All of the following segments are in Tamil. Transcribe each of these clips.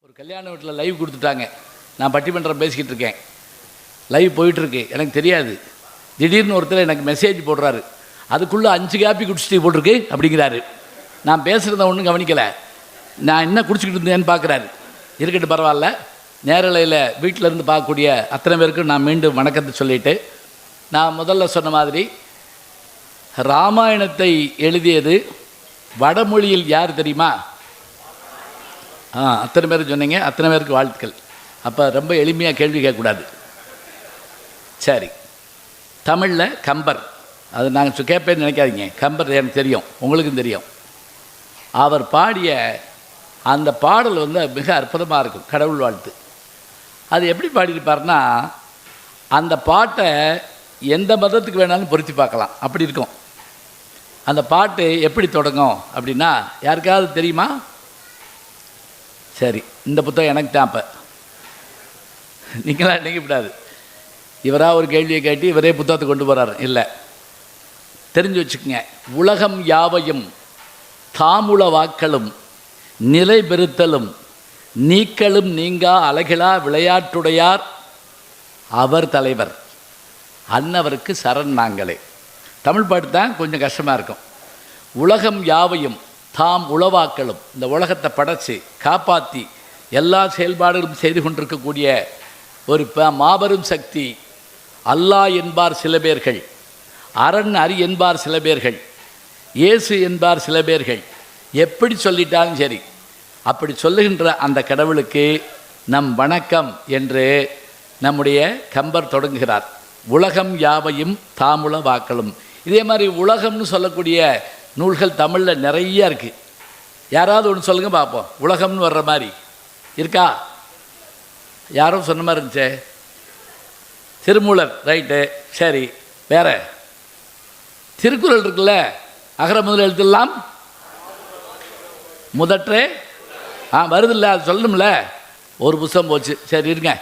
ஒரு கல்யாண வீட்டில் லைவ் கொடுத்துட்டாங்க. நான் பட்டிமன்றம் பேசிக்கிட்டு இருக்கேன், லைவ் போயிட்டுருக்கு, எனக்கு தெரியாது. திடீர்னு ஒருத்தர் எனக்கு மெசேஜ் போடுறாரு, அதுக்குள்ளே 5 காப்பி குடிச்சிட்டு போட்டிருக்கு அப்படிங்கிறாரு. நான் பேசுகிறத ஒன்றும் கவனிக்கலை, நான் என்ன குடிச்சிக்கிட்டு இருந்தேன்னு பார்க்குறாரு. இருக்கட்டும், பரவாயில்ல. நேரலையில் வீட்டிலேருந்து பார்க்கக்கூடிய அத்தனை பேருக்கும் நான் மீண்டும் வணக்கத்தை சொல்லிவிட்டு, நான் முதல்ல சொன்ன மாதிரி ராமாயணத்தை எழுதியது வடமொழியில் யார் தெரியுமா? அத்தனை பேர் சொன்னீங்க, அத்தனை பேருக்கு வாழ்த்துக்கள். அப்போ ரொம்ப எளிமையாக கேள்வி கேட்கக்கூடாது. சரி, தமிழில் கம்பர், அது நாங்கள் கேட்பேன்னு நினைக்காதீங்க. கம்பர் எனக்கு தெரியும், உங்களுக்கும் தெரியும். அவர் பாடிய அந்த பாடல் மிக அற்புதமாக இருக்கும், கடவுள் வாழ்த்து. அது எப்படி பாடியிருப்பார்னா, அந்த பாட்டை எந்த மதத்துக்கு வேணாலும் பொருத்தி பார்க்கலாம், அப்படி இருக்கும். அந்த பாட்டு எப்படி தொடங்கும் அப்படின்னா, யாருக்காவது தெரியுமா? சரி, இந்த புத்தகம் எனக்கு தான். அப்போ நீங்களாம் நினைக்கப்படாது, இவராக ஒரு கேள்வியை கேட்டு இவரே புத்தகத்தை கொண்டு போகிறார். இல்லை, தெரிஞ்சு வச்சுக்கோங்க. உலகம் யாவையும் தாமுள வாக்களும் நிலை பெறுத்தலும் நீக்களும் நீங்கா அழகிலா விளையாட்டுடையார் அவர் தலைவர் அன்னவருக்கு சரண் நாங்களே. தமிழ் பாட்டு தான் கொஞ்சம் கஷ்டமாக இருக்கும். உலகம் யாவையும் தாம் உளவாக்களும், இந்த உலகத்தை படைச்சி காப்பாற்றி எல்லா செயல்பாடுகளும் செய்து கொண்டிருக்கக்கூடிய ஒரு மாபெரும் சக்தி அல்லாஹ் என்பார் சில பேர்கள், அரண் அரி என்பார் சில பேர்கள், இயேசு என்பார் சில பேர்கள். எப்படி சொல்லிட்டாலும் சரி, அப்படி சொல்லுகின்ற அந்த கடவுளுக்கு நம் வணக்கம் என்று நம்முடைய கம்பர் தொடங்குகிறார். உலகம் யாவையும் தாமுள வாக்களும். இதே மாதிரி உலகம்னு சொல்லக்கூடிய நூல்கள் தமிழில் நிறைய இருக்குது. யாராவது ஒன்று சொல்லுங்கள் பார்ப்போம், உலகம்னு வர்ற மாதிரி இருக்கா? யாரும் சொன்ன மாதிரி இருந்துச்சே, திருமூலர், ரைட்டு. சரி, வேற திருக்குறள் இருக்குல்ல, அகர முதல் எழுத்தெல்லாம் முதற்றே வருதில்ல, அது சொல்லணும்ல. ஒரு புத்தகம் போச்சு. சரி இருங்க.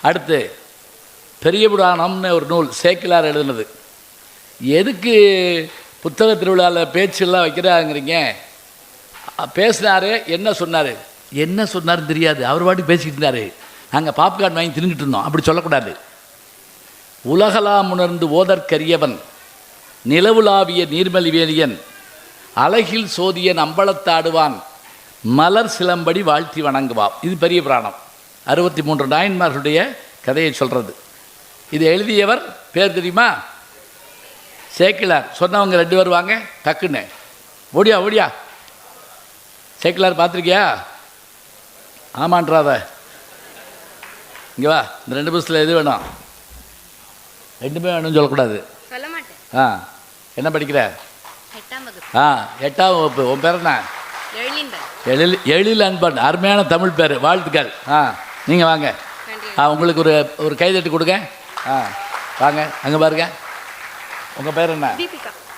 அடுத்து பெரிய புராணம்னு ஒரு நூல் சேக்கிலார் எழுதுனது. எதுக்கு புத்தக திருவிழாவில் பேச்செல்லாம் வைக்கிறாங்கிறீங்க? பேசினாரு, என்ன சொன்னார், என்ன சொன்னார்னு தெரியாது, அவர் பாட்டுக்கு பேசிக்கிட்டு இருந்தார். நாங்கள் பாப்கார்ன் வாங்கி தின்னுக்கிட்டு இருந்தோம். அப்படி சொல்லக்கூடாது. உலகலாம் உணர்ந்து ஓதற்கரியவன் நிலவுலாவிய நீர்மலிவேலியன் அழகில் சோதியன் அம்பலத்தாடுவான் மலர் சிலம்படி வாழ்த்தி வணங்குவான். இது பெரிய புராணம். 63 நாயன்மார்களுடைய கதையை சொல்கிறது. இது எழுதியவர் பேர் தெரியுமா? சேக்கிலார். சொன்னவங்க 2 பேர் வாங்க டக்குன்னு, ஓடியா ஓடியா. சேக்கிலார் பார்த்துருக்கியா? ஆமான்றாத, இங்கே வா. இந்த 2 புத்தகத்தில் எது வேணும்? 2மே வேணும்னு சொல்லக்கூடாது. என்ன படிக்கிற? 8ஆம் வகுப்பு. உன் பேர் என்ன? எழில் அன்பன். அருமையான தமிழ் பேர், வாழ்த்துக்கள். நீங்கள் வாங்க. உங்களுக்கு ஒரு கைதட்டி கொடுங்க. வாங்க, அங்கே பாருங்க. உங்கள் பேர் என்ன?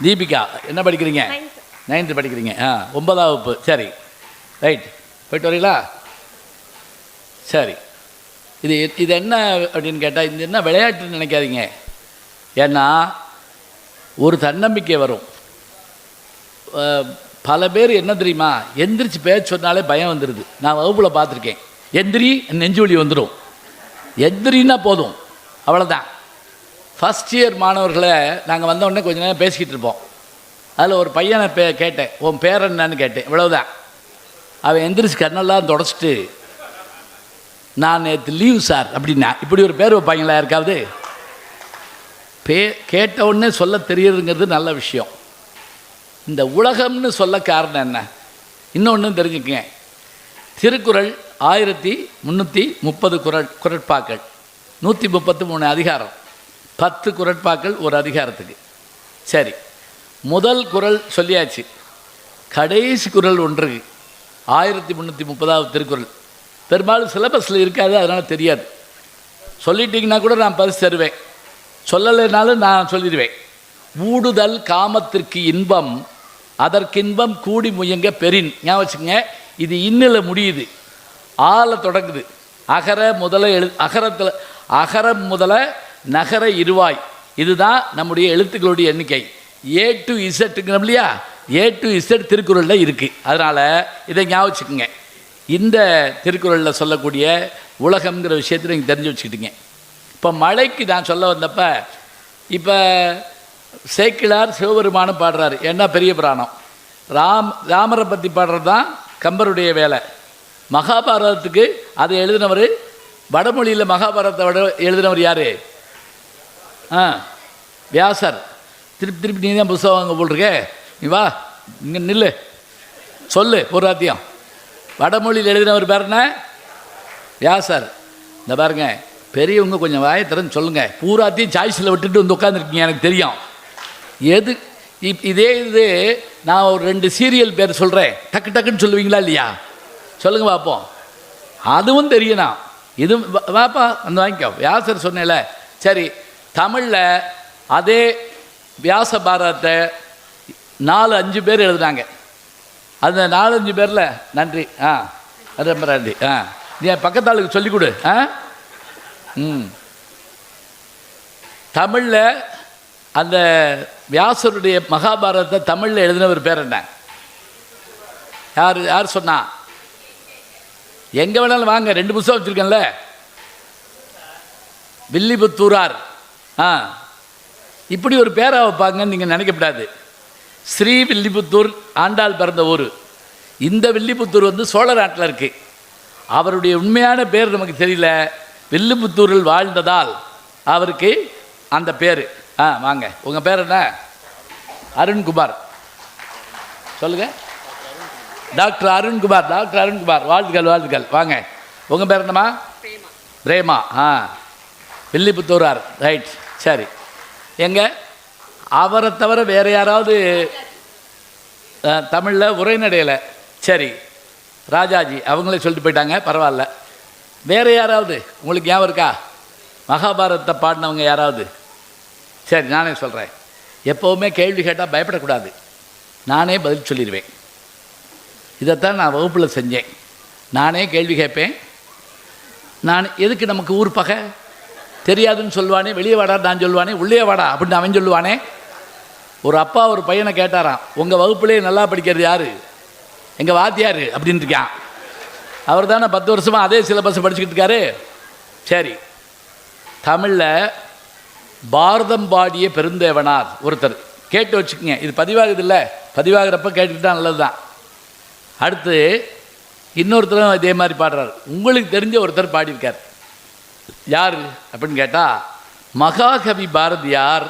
தீபிகா. என்ன படிக்கிறீங்க? 9th படிக்கிறீங்க. 9ஆம் வகுப்பு. சரி, ரைட். போயிட்டு வரீங்களா? சரி. இது என்ன அப்படின்னு கேட்டால், இது என்ன விளையாட்டுன்னு நினைக்காதீங்க. ஏன்னா ஒரு தன்னம்பிக்கை வரும். பல பேர் என்ன தெரியுமா, எந்திரிச்சு பேச்சு சொன்னாலே பயம் வந்துடுது. நான் வகுப்பில் பார்த்துருக்கேன். எந்திரி, நெஞ்சு வலி வந்துடும். எந்திரின்னா போதும், அவ்வளோதான். ஃபஸ்ட் இயர் மாணவர்களை நாங்கள் வந்தோடனே கொஞ்ச நேரம் பேசிக்கிட்டு இருப்போம். அதில் ஒரு பையனை கேட்டேன், உன் பேர் என்னன்னு கேட்டேன். இவ்வளவுதான். அவன் எந்திரிச்சு கண்ணெல்லாம் தொடச்சிட்டு, நான் நேற்று லீவ் சார் அப்படின்னா. இப்படி ஒரு பேர் வைப்பாங்களா யாருக்காவது? கேட்ட உடனே சொல்ல தெரியுதுங்கிறது நல்ல விஷயம். இந்த உலகம்னு சொல்ல காரணம் என்ன? இன்னொன்று தெரிஞ்சுக்கங்க. திருக்குறள் 1330 குறட்பாக்கள், 133 அதிகாரம், 10 குறட்பாக்கள் ஒரு அதிகாரத்துக்கு. சரி, முதல் குறள் சொல்லியாச்சு. கடைசி குறள் ஒன்று 1330வது திருக்குறள். பெரும்பாலும் சிலபஸில் இருக்காது, அதனால் தெரியாது. சொல்லிட்டீங்கன்னா கூட நான் பரிசு தருவேன், சொல்லலைனாலும் நான் சொல்லிடுவேன். ஊடுதல் காமத்திற்கு இன்பம் அதற்கின்பம் கூடி முயங்க பெறின். ஞாபகம் வச்சுங்க. இது இன்னில் முடியுது, ஆல தொடங்குது. அகர முதல அகரத்தில் அகரம் முதல நகர இருவாய். இதுதான் நம்முடைய எழுத்துக்களுடைய எண்ணிக்கை. A to Z இல்லையா? A to Z திருக்குறளில் இருக்குது. அதனால் இதை ஞாபகம் வச்சுக்கோங்க. இந்த திருக்குறளில் சொல்லக்கூடிய உலகம்ங்கிற விஷயத்தை நீங்கள் தெரிஞ்சு வச்சுக்கிட்டீங்க. இப்போ மழைக்கு நான் சொல்ல வந்தப்போ, இப்போ சேக்கிழார் சிவபெருமானும் பாடுறாரு, ஏன்னா பெரிய புராணம். ராமரை பற்றி பாடுறது தான் கம்பருடைய வேலை. மகாபாரதத்துக்கு அதை எழுதினவர், வடமொழியில் மகாபாரதத்தை எழுதினவர் யார்? வியாசர். திருப்பி நீ தான் புஸ்தகம் வாங்க போட்டிருக்கே, நீ வா இங்கே நில்லு, சொல்லு பூராத்தியம். வடமொழியில் எழுதினவர் பேர் என்ன? வியாசர். இந்த பாருங்க, பெரியவங்க கொஞ்சம் வாயை திறந்து சொல்லுங்கள். பூராத்தையும் சாய்ஸில் விட்டுட்டு வந்து உட்காந்துருக்கீங்க, எனக்கு தெரியும். எது இதே இது நான் ஒரு 2 சீரியல் பேர் சொல்கிறேன், டக்கு டக்குன்னு சொல்லுவீங்களா இல்லையா? சொல்லுங்கள் பார்ப்போம். அதுவும் தெரியணும். இது வாப்பா வந்து வாங்கிக்கோ. வியாசர் சொன்னேன்ல. சரி, தமிழில் அதே வியாச பாரதத்தை 4-5 பேர் எழுதுனாங்க. அந்த 4-5 பேரில் நன்றி, ரொம்ப நன்றி. நீ பக்கத்தாளுக்கு சொல்லிக் கொடு. தமிழில் அந்த வியாசருடைய மகாபாரதத்தை தமிழில் எழுதினவர் பேர் என்ன? யார் சொன்னா? எங்கே வேணாலும் வாங்க, 2 புத்தகம் வச்சுருக்கேன்ல. வில்லிபுத்தூரார். இப்படி ஒரு பேரை வைப்பாங்கன்னு நீங்கள் நினைக்கப்படாது. ஸ்ரீ வில்லிபுத்தூர் ஆண்டாள் பிறந்த ஊர். இந்த வில்லிபுத்தூர் வந்து சோழ நாட்டில் இருக்குது. அவருடைய உண்மையான பேர் நமக்கு தெரியல. வில்லிபுத்தூரில் வாழ்ந்ததால் அவருக்கு அந்த பேர். வாங்க, உங்கள் பேர் என்ன? அருண்குமார். சொல்லுங்கள். டாக்டர் அருண்குமார். டாக்டர் அருண்குமார், வாழ்த்துக்கள் வாழ்த்துக்கள். வாங்க, உங்கள் பேர் என்னம்மா? பிரேமா. வில்லிபுத்தூரார். ரைட், சரி. எங்க அவரை தவிர வேறு யாராவது தமிழில் உரைநடையில்? சரி, ராஜாஜி அவங்களே சொல்லிட்டு போயிட்டாங்க, பரவாயில்ல. வேறு யாராவது உங்களுக்கு ஞாபகம் இருக்கா? மகாபாரதத்தை பாடினவங்க யாராவது? சரி, நானே சொல்கிறேன். எப்போவுமே கேள்வி கேட்டால் பயப்படக்கூடாது, நானே பதில் சொல்லிடுவேன். இதைத்தான் நான் வகுப்பில் செஞ்சேன். நானே கேள்வி கேட்பேன். நான் எதுக்கு நமக்கு ஊர் பகை? தெரியாதுன்னு சொல்லுவானே, வெளியே வாடா நான் சொல்லுவானே, உள்ளே வாடா அப்படின்னு அவன் சொல்லுவானே. ஒரு அப்பா ஒரு பையனை கேட்டாராம், உங்கள் வகுப்புலேயே நல்லா படிக்கிறது யார்? எங்கள் வாத்தியார் அப்படின்னு இருக்கான். அவர் தானே 10 வருஷமாக அதே சிலபஸ் படிச்சுக்கிட்டு இருக்காரு. சரி, தமிழில் பாரதம் பாடிய பெருந்தேவனார் ஒருத்தர். கேட்டு வச்சுக்கோங்க, இது பதிவாகுது இல்லை, பதிவாகிறப்ப கேட்டுக்கிட்டால் நல்லது தான். அடுத்து இன்னொருத்தரும் இதே மாதிரி பாடுறார். உங்களுக்கு தெரிஞ்ச ஒருத்தர் பாடியிருக்கார். யார் அப்படின்னு கேட்டால் மகாகவி பாரதியார்.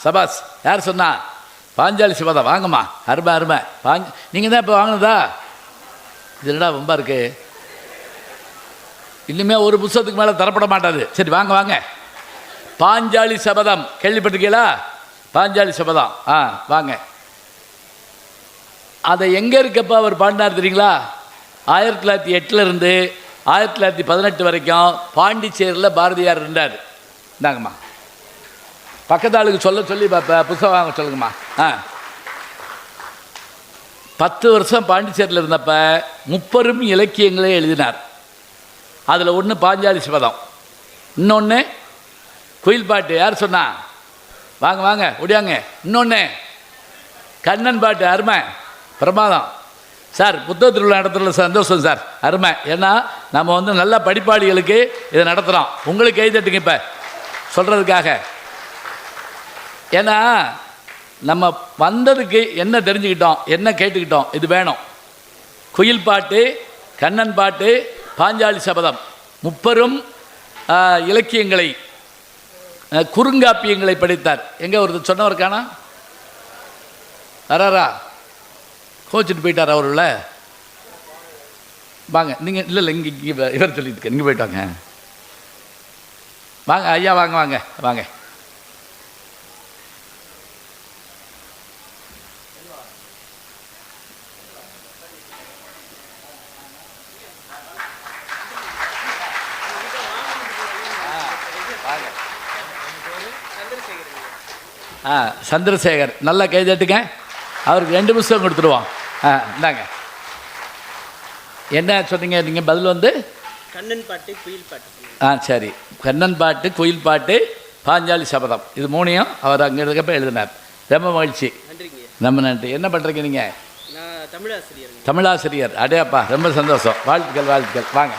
சபாஸ். யார் சொன்னா? பாஞ்சாலி சபதம். வாங்கம்மா, அருமை அருமை. நீங்கள் தான் இப்போ வாங்கினதா? இது என்னடா ரொம்ப இருக்கு, இன்னுமே ஒரு புத்தகத்துக்கு மேலே தரப்பட மாட்டாது. சரி வாங்க வாங்க. பாஞ்சாலி சபதம் கேள்விப்பட்டிருக்கீங்களா? பாஞ்சாலி சபதம். வாங்க. அதை எங்கே இருக்கப்போ அவர் பாடினார் தெரியுங்களா? 1908 1918 வரைக்கும் பாண்டிச்சேரியில் பாரதியார் இருந்தார். இந்தாங்கம்மா, பக்கத்து ஆளுக்கு சொல்லி புத்தகம் வாங்க சொல்லுங்கம்மா. 10 வருஷம் பாண்டிச்சேரியில் இருந்தப்போ 30 இலக்கியங்களே எழுதினார். அதில் ஒன்று பாஞ்சாலி சபதம், இன்னொன்று குயில் பாட்டு. யார் சொன்னா? வாங்க வாங்க ஒடியாங்க. இன்னொன்று கண்ணன் பாட்டு. அருமை, பிரமாதம் சார். புத்தக திருவிழா நடத்துறதுல சந்தோஷம் சார், அருமை. ஏன்னா நம்ம வந்து நல்ல படிப்பாளிகளுக்கு இதை நடத்துகிறோம். உங்களுக்கு கை தட்டுங்க இப்போ சொல்கிறதுக்காக. ஏன்னா நம்ம வந்ததுக்கு என்ன தெரிஞ்சுக்கிட்டோம், என்ன கேட்டுக்கிட்டோம், இது வேணும். குயில் பாட்டு, கண்ணன் பாட்டு, பாஞ்சாலி சபதம், 30 இலக்கியங்களை, குறுங்காப்பியங்களை படித்தார். எங்கே ஒருத்தர் சொன்னவருக்கானா? வராரா? கோச்சிட்டு போயிட்டார் அவருள்ள. வாங்க நீங்கள். இல்லை இங்கே இவர் சொல்லிட்டு இங்கே போயிட்டாங்க. வாங்க ஐயா, வாங்க வாங்க வாங்க. சந்திரசேகர், நல்லா கை தட்டுங்க. அவருக்கு 2 புத்தகம் கொடுத்துருவோம். இந்தாங்க. என்ன சொன்னீங்க நீங்கள்? பதில் வந்து கண்ணன் பாட்டு, குயில் பாட்டு. சரி, கண்ணன் பாட்டு, குயில் பாட்டு, பாஞ்சாலி சபதம், இது 3ஐயும் அவர் அங்கே இருக்கப்போ எழுதினார். ரொம்ப மகிழ்ச்சி, ரொம்ப நன்றி. என்ன பண்ணுறீங்க நீங்கள்? நான் தமிழாசிரியர். தமிழாசிரியர். அடேப்பா, ரொம்ப சந்தோஷம். வாழ்த்துக்கள் வாழ்த்துக்கள். வாங்க.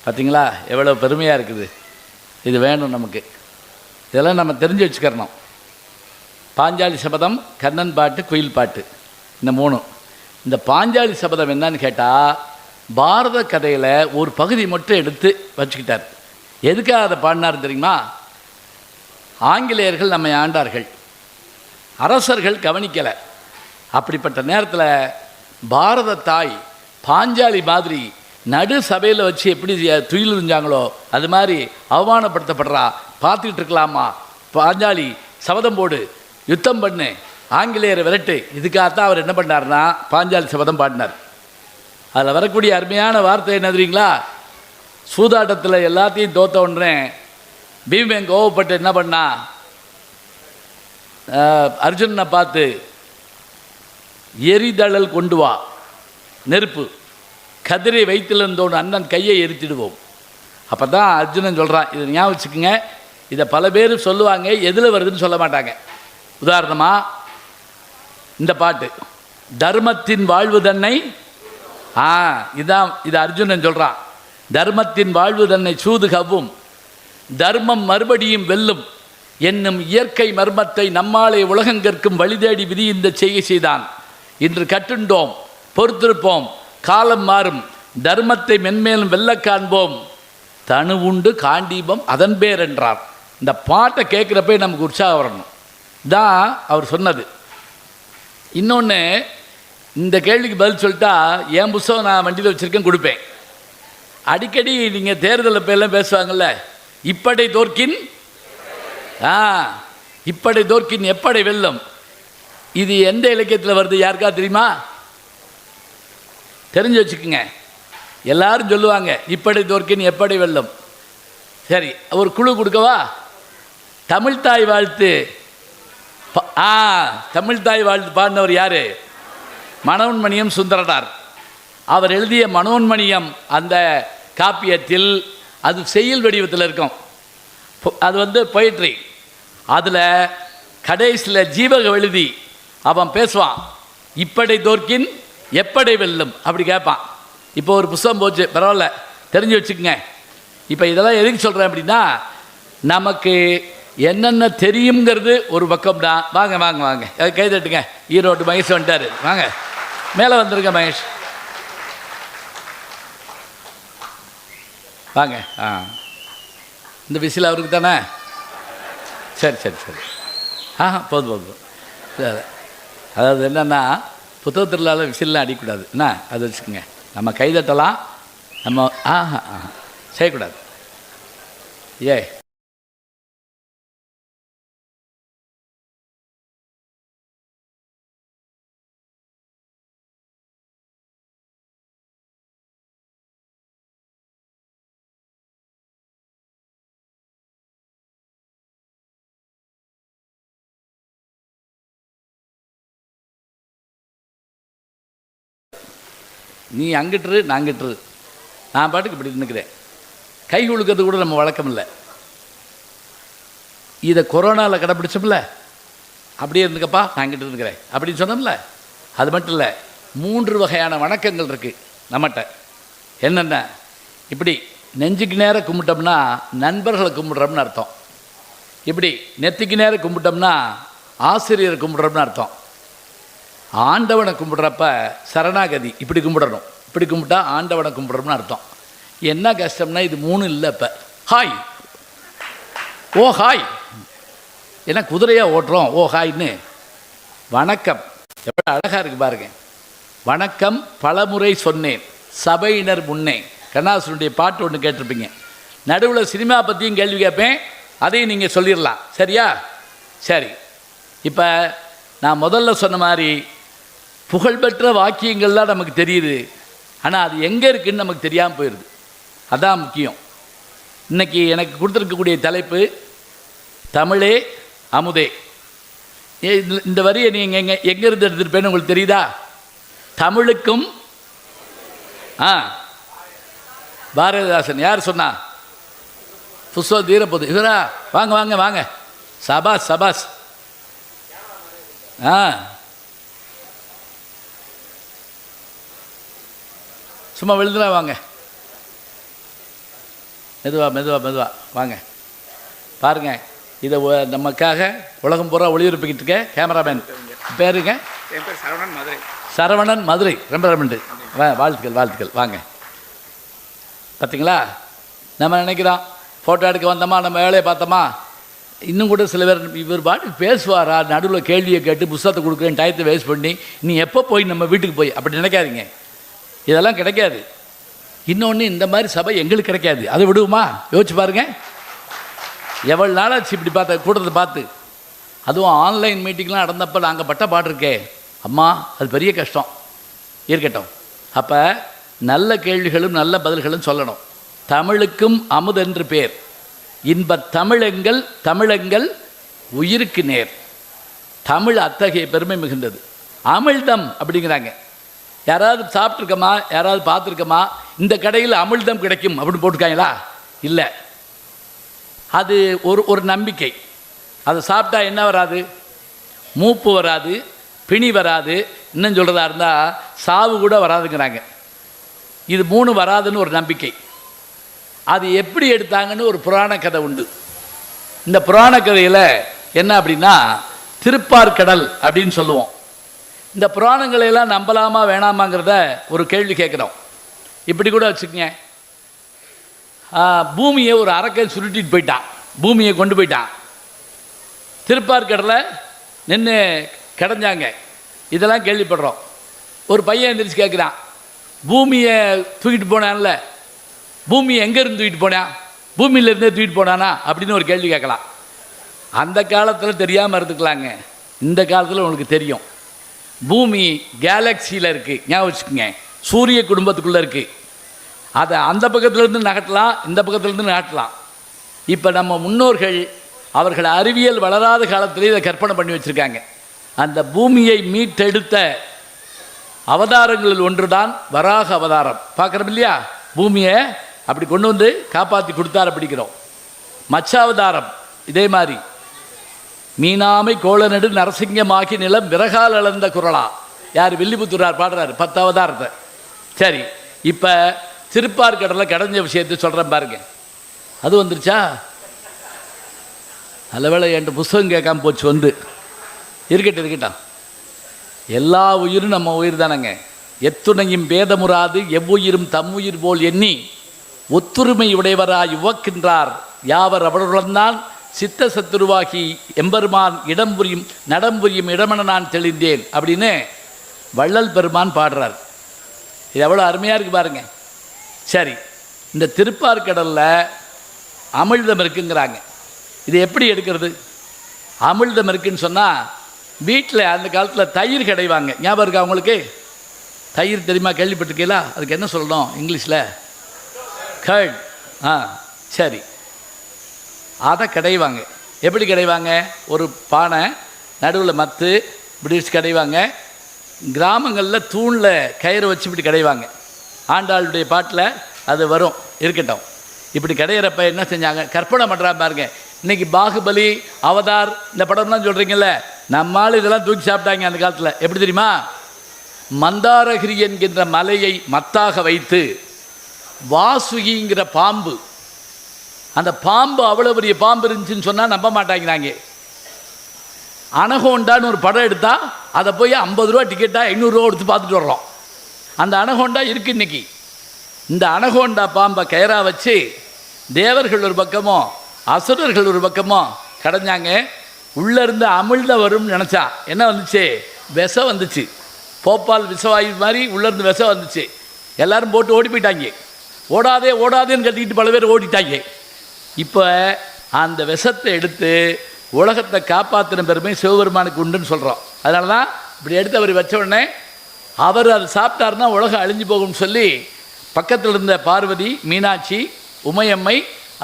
பார்த்தீங்களா எவ்வளோ பெருமையாக இருக்குது. இது வேணும் நமக்கு. இதெல்லாம் நம்ம தெரிஞ்சு வச்சுக்கிறணும். பாஞ்சாலி சபதம், கண்ணன் பாட்டு, குயில் பாட்டு, இந்த மூணும். இந்த பாஞ்சாலி சபதம் என்னன்னு கேட்டால், பாரத கதையில் ஒரு பகுதி மட்டும் எடுத்து வச்சுக்கிட்டார். எதுக்காக அதை பாடினார் தெரியுமா? ஆங்கிலேயர்கள் நம்மை ஆண்டார்கள், அரசர்கள் கவனிக்கலை. அப்படிப்பட்ட நேரத்தில் பாரத தாய் பாஞ்சாலி மாதிரி நடு சபையில் வச்சு எப்படி துயில் இருந்தாங்களோ அது மாதிரி அவமானப்படுத்தப்படுறா, பார்த்துக்கிட்டு இருக்கலாமா, பாஞ்சாலி சபதம் போடு, யுத்தம் பண்ணு, ஆங்கிலேயரை விரட்டு. இதுக்காகத்தான் அவர் என்ன பண்ணார்னா பாஞ்சாலி சபதம் பாடினார். அதில் வரக்கூடிய அருமையான வார்த்தை என்ன தெரியுங்களா? சூதாட்டத்தில் எல்லாத்தையும் தோத்த உடனே பீமன் கோவப்பட்டு என்ன பண்ணா, அர்ஜுனனை பார்த்து எரிதழல் கொண்டு வா, நெருப்பு, கதிரை வைத்திருந்தோன்னு அண்ணன் கையை எரித்திடுவோம். அப்போ தான் அர்ஜுனன் சொல்கிறான். இதை ஞாபகம் வச்சுக்கோங்க. இதை பல பேர் சொல்லுவாங்க, எதில் வருதுன்னு சொல்ல மாட்டாங்க. உதாரணமாக இந்த பாட்டு, தர்மத்தின் வாழ்வு தன்னை, இது அர்ஜுனன் சொல்கிறான். தர்மத்தின் வாழ்வு தன்னை சூது கவும், தர்மம் மறுபடியும் வெல்லும் என்னும் இயற்கை மர்மத்தை நம்மாலே உலகங்கற்கும் வழி தேடி விதி இந்த செய்தான். இன்று கட்டுண்டோம், பொறுத்திருப்போம், காலம் மாறும், தர்மத்தை மென்மேலும் வெல்ல காண்போம், தனு உண்டு காண்டீபம் அதன் பேர் என்றார். இந்த பாட்டை கேட்குறப்ப நமக்கு உற்சாகம் வரணும் தான் அவர் சொன்னது. இன்னொன்று, இந்த கேள்விக்கு பதில் சொல்லிட்டா என் புத்தகம் நான் வண்டியில் வச்சுருக்கேன், கொடுப்பேன். அடிக்கடி நீங்கள் தேர்தலில் எல்லாம் பேசுவாங்கள்ல, இப்படை தோற்கின் இப்படை தோற்கின் எப்படை வெல்லும். இது எந்த இலக்கியத்தில் வருது யாருக்கா தெரியுமா? தெரிஞ்சு வச்சுக்கோங்க. எல்லாரும் சொல்லுவாங்க இப்படை தோற்கின் எப்படை வெல்லும். சரி, ஒரு குழு கொடுக்கவா? தமிழ்தாய் வாழ்த்து. தமிழ்தாய் வாழ்த்து பாடினவர் யார்? மனோன்மணியம் சுந்தரனார். அவர் எழுதிய மனோன்மணியம் அந்த காப்பியத்தில் அது செய்யுள் வடிவத்தில் இருக்கும். அது பொயட்ரி. அதில் கடைசியில் ஜீவக எழுதி அவன் பேசுவான், இப்படை தோற்கின் எப்படை வெல்லும் அப்படி கேட்பான். இப்போ ஒரு புத்தகம் போச்சு, பரவாயில்ல, தெரிஞ்சு வச்சுக்கோங்க. இப்போ இதெல்லாம் எதுக்கு சொல்கிறேன் அப்படின்னா, நமக்கு என்னென்ன தெரியுங்கிறது ஒரு பக்கம் தான். வாங்க வாங்க வாங்க, கை தட்டுங்க. ஈரோடு மகேஷ் வந்துட்டார், வாங்க மேலே வந்துருங்க மகேஷ், வாங்க. இந்த விசில் அவருக்கு தானே? சரி சரி சரி. போதும் போதும். சரி, அதாவது என்னென்னா, புத்தகத்திலால விசில்லாம் அடிக்கக்கூடாது என்ன, அதை வச்சுக்கோங்க. நம்ம கைதட்டலாம், நம்ம செய்யக்கூடாது. ஏ நீ அங்கிட்டுரு நாங்கிட்டுரு, நான் பாட்டுக்கு இப்படி நிற்கிறேன். கை குலுக்கிறது கூட நம்ம வழக்கம் இல்லை. இதை கொரோனாவில் கடைப்பிடிச்சோம்ல, அப்படியே இருந்துக்கப்பா நான் இங்கிட்டு இருக்கிறேன் அப்படின்னு சொன்னோம்ல. அது மட்டும் இல்லை, 3 வகையான வணக்கங்கள் இருக்குது நம்மகிட்ட. என்னென்ன? இப்படி நெஞ்சுக்கு நேரம் கும்பிட்டோம்னா நண்பர்களை கும்பிட்றோம்னு அர்த்தம். இப்படி நெத்திக்கு நேரம் கும்பிட்டோம்னா ஆசிரியரை கும்பிட்றோம்னு அர்த்தம். ஆண்டவனை கும்பிட்றப்ப சரணாகதி இப்படி கும்பிடணும். இப்படி கும்பிட்டா ஆண்டவனை கும்பிட்றோம்னு அர்த்தம். என்ன கஷ்டம்னா இது 3 இல்லை. இப்போ ஹாய், ஓ ஹாய், ஏன்னா குதிரையாக ஓட்டுறோம், ஓ ஹாய்ன்னு. வணக்கம் எவ்வளோ அழகாக இருக்குது பாருங்க. வணக்கம் பலமுறை சொன்னேன் சபையினர் முன்னே. கண்ணாசனுடைய பாட்டு ஒன்று கேட்டிருப்பீங்க. நடுவில் சினிமா பற்றியும் கேள்வி கேட்பேன், அதையும் நீங்கள் சொல்லிடலாம், சரியா? சரி, இப்போ நான் முதல்ல சொன்ன மாதிரி புகழ்பெற்ற வாக்கியங்கள்லாம் நமக்கு தெரியுது, ஆனால் அது எங்கே இருக்குதுன்னு நமக்கு தெரியாமல் போயிடுது. அதான் முக்கியம். இன்றைக்கி எனக்கு கொடுத்துருக்கக்கூடிய தலைப்பு தமிழே அமுதே. இந்த வரியை நீங்கள் எங்கேருந்து எடுத்துருப்பேன்னு உங்களுக்கு தெரியுதா? தமிழுக்கும் பாரதிதாசன் யார் சொன்னா? புஸ்தகம் தீரப்போகுது. இவரா வாங்க வாங்க வாங்க, சபாஸ் சபாஸ். ஆ சும்மா விழுந்துடா வாங்க, மெதுவா மெதுவா மெதுவா வாங்க. பாருங்கள், இதை நமக்காக உலகம் பூரா ஒளிபரப்பிக்கிட்டு இருக்க கேமராமேன் பேருங்க? என் பேர் சரவணன், மதுரை. சரவணன், மதுரை. ரொம்ப ரெண்டு வாழ்த்துக்கள் வாழ்த்துக்கள். வாங்க. பார்த்தீங்களா, நம்ம நினைக்கிறோம் ஃபோட்டோ எடுக்க வந்தோமா, நம்ம வேலையை பார்த்தோமா. இன்னும் கூட சில பேர் இவர் பாட்டுக்கு பேசுவாரா, நடுவில் கேள்வியை கேட்டு புத்தகத்தை கொடுக்குறேன் டயத்தை வேஸ்ட் பண்ணி நீ எப்போ போய் நம்ம வீட்டுக்கு போய் அப்படி நினைக்காதீங்க. இதெல்லாம் கிடைக்காது. இன்னொன்று, இந்த மாதிரி சபை எங்களுக்கு கிடைக்காது. அதை விடுவோமா? யோசிச்சு பாருங்கள். எவ்வளோ நாளாச்சு இப்படி பார்த்த கூட்டத்தை பார்த்து. அதுவும் ஆன்லைன் மீட்டிங்லாம் நடந்தப்போ நாங்கள் பட்ட பாட்டிருக்கே அம்மா, அது பெரிய கஷ்டம். இருக்கட்டும். அப்போ நல்ல கேள்விகளும் நல்ல பதில்களும் சொல்லணும். தமிழுக்கும் அமுதென்று பேர். இன்பத் தமிழெங்கள் தமிழெங்கள் உயிருக்கு நேர். தமிழ் அத்தகைய பெருமை மிகுந்தது. அமிழ்தம் அப்படிங்கிறாங்க. யாராவது சாப்பிட்ருக்கோமா, யாராவது பார்த்துருக்கோமா, இந்த கடையில் அமிழ்தம் கிடைக்கும் அப்படின்னு போட்டிருக்காங்களா? இல்லை. அது ஒரு நம்பிக்கை. அதை சாப்பிட்டா என்ன வராது? மூப்பு வராது, பிணி வராது, இன்னும் சொல்கிறதா இருந்தால் சாவு கூட வராதுங்கிறாங்க. இது 3 வராதுன்னு ஒரு நம்பிக்கை. அது எப்படி எடுத்தாங்கன்னு ஒரு புராண கதை உண்டு. இந்த புராண கதையில் என்ன அப்படின்னா, திருப்பார்கடல் அப்படின்னு சொல்லுவோம். இந்த புராணங்களையெல்லாம் நம்பலாமா வேணாமாங்கிறத ஒரு கேள்வி கேட்குறோம். இப்படி கூட வச்சுக்கங்க, பூமியை ஒரு அரக்கன் சுருட்டிட்டு போயிட்டான், பூமியை கொண்டு போயிட்டான். திருப்பார்கடலை நின்று கிடஞ்சாங்க. இதெல்லாம் கேள்விப்படுறோம். ஒரு பையன் எந்திரிச்சு கேட்குறான், பூமியை தூக்கிட்டு போனான்ல, பூமியை எங்கேருந்து தூக்கிட்டு போனான், பூமியிலேருந்தே தூக்கிட்டு போனானா அப்படின்னு ஒரு கேள்வி கேட்கலாம். அந்த காலத்தில் தெரியாமல் இருந்துக்கலாங்க. இந்த காலத்தில் உங்களுக்கு தெரியும். பூமி கேலக்சியில் இருக்குது, ஞாபகம் வச்சுக்கோங்க. சூரிய குடும்பத்துக்குள்ளே இருக்குது. அதை அந்த பக்கத்துலேருந்து நகட்டலாம், இந்த பக்கத்துலேருந்து நகட்டலாம். இப்போ நம்ம முன்னோர்கள் அவர்கள் அறிவியல் வளராத காலத்திலே இதை கற்பனை பண்ணி வச்சுருக்காங்க. அந்த பூமியை மீட்டெடுத்த அவதாரங்களில் ஒன்று தான் வராக அவதாரம். பார்க்குறோம் இல்லையா? பூமியை அப்படி கொண்டு வந்து காப்பாற்றி கொடுத்தார பிடிக்கிறோம். மச்சாவதாரம் இதே மாதிரி. மீனாமை கோளநடு நரசிங்கமாகி நிலம் விறகால் அளந்த குரலா, யார்? வில்லிபுத்தூரார் பாடுறாரு 10 அவதாரத்தை. சரி, இப்போ திருப்பார்கடலை கடைஞ்ச விஷயத்தை சொல்கிறேன் பாருங்க. அது வந்துருச்சா? நல்லவேளை என்கிட்ட புஸ்தகம் கேட்காம போச்சு. வந்து இருக்கட்டும். எல்லா உயிரும் நம்ம உயிர் தானங்க. எத்துணையும் பேதமுறாது எவ்வுயிரும் தம்முயிர் போல் எண்ணி ஒத்துரிமை உடையவராய் உவக்கின்றார் யாவர் அவர்களுடன் சித்த சத்துருவாகி எம்பெருமான் இடம்புரியும் நடம்புரியும் இடமென நான் தெளிந்தேன் அப்படின்னு வள்ளல் பெருமான் பாடுறார். இது எவ்வளோ அருமையாக இருக்குது பாருங்க. சரி, இந்த திருப்பார்கடலில் அமிழ்தம் இருக்குங்கிறாங்க. இது எப்படி எடுக்கிறது? அமிழ்தம் இருக்குன்னு சொன்னால், வீட்டில் அந்த காலத்தில் தயிர் கிடைவாங்க. ஞாபகம் இருக்கா உங்களுக்கு? தயிர் தெரியுமா? கேள்விப்பட்டிருக்கீங்களா? அதுக்கு என்ன சொல்லணும் இங்கிலீஷில்? கர்ட். சரி, அதை கிடைவாங்க. எப்படி கிடைவாங்க? ஒரு பானை, நடுவில் மத்து, இப்படி வச்சு கிடைவாங்க. கிராமங்களில் தூணில் கயிறு வச்சு இப்படி கிடைவாங்க. ஆண்டாளுடைய பாட்டில் அது வரும். இருக்கட்டும். இப்படி கிடையிறப்ப என்ன செஞ்சாங்க? கற்பனை பண்ணுறாங்க பாருங்க. இன்றைக்கி பாகுபலி, அவதார் இந்த படம்லாம் சொல்கிறீங்கல்ல, நம்மால் இதெல்லாம் தூக்கி சாப்பிட்டாங்க அந்த காலத்தில். எப்படி தெரியுமா? மந்தாரகிரி என்கின்ற மலையை மத்தாக வைத்து வாசுகிங்கிற பாம்பு, அந்த பாம்பு அவ்வளோ பெரிய பாம்பு இருந்துச்சுன்னு சொன்னால் நம்ப மாட்டாங்கிறாங்க. அனகோண்டான்னு ஒரு படம் எடுத்தால் அதை போய் 50 ரூபா டிக்கெட்டாக 500 ரூபா கொடுத்து பார்த்துட்டு வர்றோம். அந்த அனகோண்டா இருக்குது இன்றைக்கி. இந்த அனகோண்டா பாம்பை கயிறா வச்சு தேவர்கள் ஒரு பக்கமோ அசுரர்கள் ஒரு பக்கமோ கடைஞ்சாங்க. உள்ளேருந்து அமிழ்த வரும்னு நினச்சா என்ன வந்துச்சு? விஷம் வந்துச்சு. போப்பால் விஷவாயு மாதிரி உள்ளேருந்து விஷம் வந்துச்சு. எல்லோரும் போட்டு ஓடி போயிட்டாங்க. ஓடாதே ஓடாதேன்னு கட்டிக்கிட்டு பல பேர் ஓடிட்டாங்க. இப்போ அந்த விஷத்தை எடுத்து உலகத்தை காப்பாற்றின பெருமை சிவபெருமானுக்கு உண்டுன்னு சொல்கிறோம். அதனால தான் இப்படி எடுத்து அவர் வச்ச உடனே அவர் அதை சாப்பிட்டாருன்னா உலகம் அழிஞ்சு போகும்னு சொல்லி பக்கத்தில் இருந்த பார்வதி, மீனாட்சி, உமையம்மை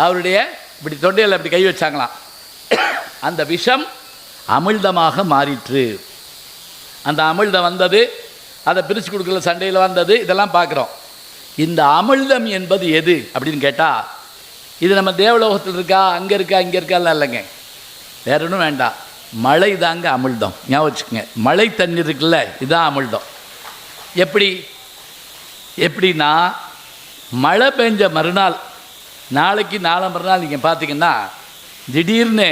அவருடைய இப்படி தொண்டையில் அப்படி கை வச்சாங்களாம். அந்த விஷம் அமிழ்தமாக மாறிற்று. அந்த அமிழ்தம் வந்தது, அதை பிரித்து கொடுக்கல, சண்டையில் வந்தது, இதெல்லாம் பார்க்குறோம். இந்த அமிழ்தம் என்பது எது அப்படின்னு கேட்டால், இது நம்ம தேவலோகத்தில் இருக்கா, அங்கே இருக்கா, இங்கே இருக்காலாம் இல்லைங்க. வேற ஒன்றும் வேண்டாம், மழை தாங்க அமிழ்தம். ஞாபகம் வச்சுக்கோங்க, மழை தண்ணீர் இருக்குல்ல, இதுதான் அமிழ்தம். எப்படின்னா மழை பெஞ்ச மறுநாள், நாளைக்கு நாளை மறுநாள் நீங்கள் பார்த்தீங்கன்னா திடீர்னு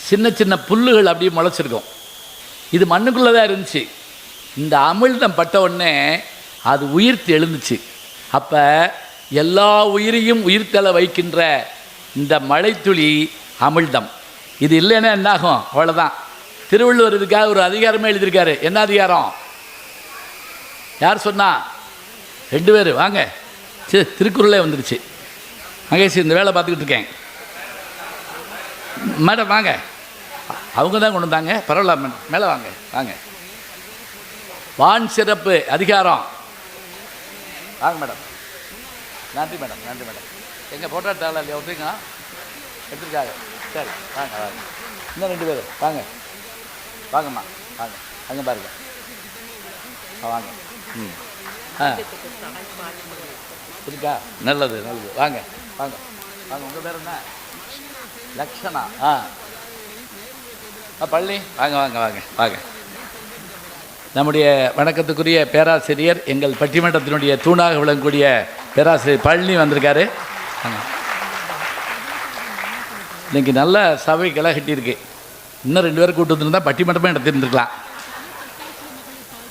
சின்ன சின்ன புல்லுகள் அப்படியே முளைச்சிருக்கும். இது மண்ணுக்குள்ளே தான் இருந்துச்சு. இந்த அமிழ்தம் பட்ட உடனே அது உயிர்த்து எழுந்துச்சு. அப்போ எல்லா உயிரையும் உயிர்த்தெழ வைக்கின்ற இந்த மழைத்துளி அமிழ்தம். இது இல்லைன்னா என்னாகும்? அவ்வளோதான். திருவள்ளுவர் இதுக்காக ஒரு அதிகாரமே எழுதியிருக்காரு. என்ன அதிகாரம்? யார் சொன்னா? 2 பேர் வாங்க. சரி, திருக்குறளே வந்துடுச்சு. மகேஷ் இந்த வேலை பார்த்துக்கிட்டு இருக்கேன். மேடம் வாங்க. அவங்க தான் கொண்டு வந்தாங்க, பரவாயில்ல மேடம், மேலே வாங்க வாங்க. வான் சிறப்பு அதிகாரம். வாங்க மேடம். நன்றி மேடம், நன்றி மேடம். எங்கள் ஃபோட்டோ எடுத்தாங்களா இல்லையா? ஒருத்தங்க எடுத்துருக்காங்க. சரி வாங்க வாங்க. இன்னும் 2 பேர் வாங்க வாங்கம்மா வாங்க. அங்கே பாருங்க, வாங்க. இருக்கா? நல்லது நல்லது. வாங்க வாங்க வாங்க. உங்கள் பேர் என்ன? லக்ஷணா. பழனி. வாங்க வாங்க வாங்க வாங்க. நம்முடைய வணக்கத்துக்குரிய பேராசிரியர், எங்கள் பட்டிமன்றத்தினுடைய தூணாக விளங்கக்கூடிய பேராசிரியர் பழனி வந்திருக்காரு. இன்றைக்கி நல்ல சபை கிளை கட்டியிருக்கு. இன்னும் 2 பேர் கூட்டு வந்துருந்தால் பட்டிமன்றமே நடத்திருந்துருக்கலாம்.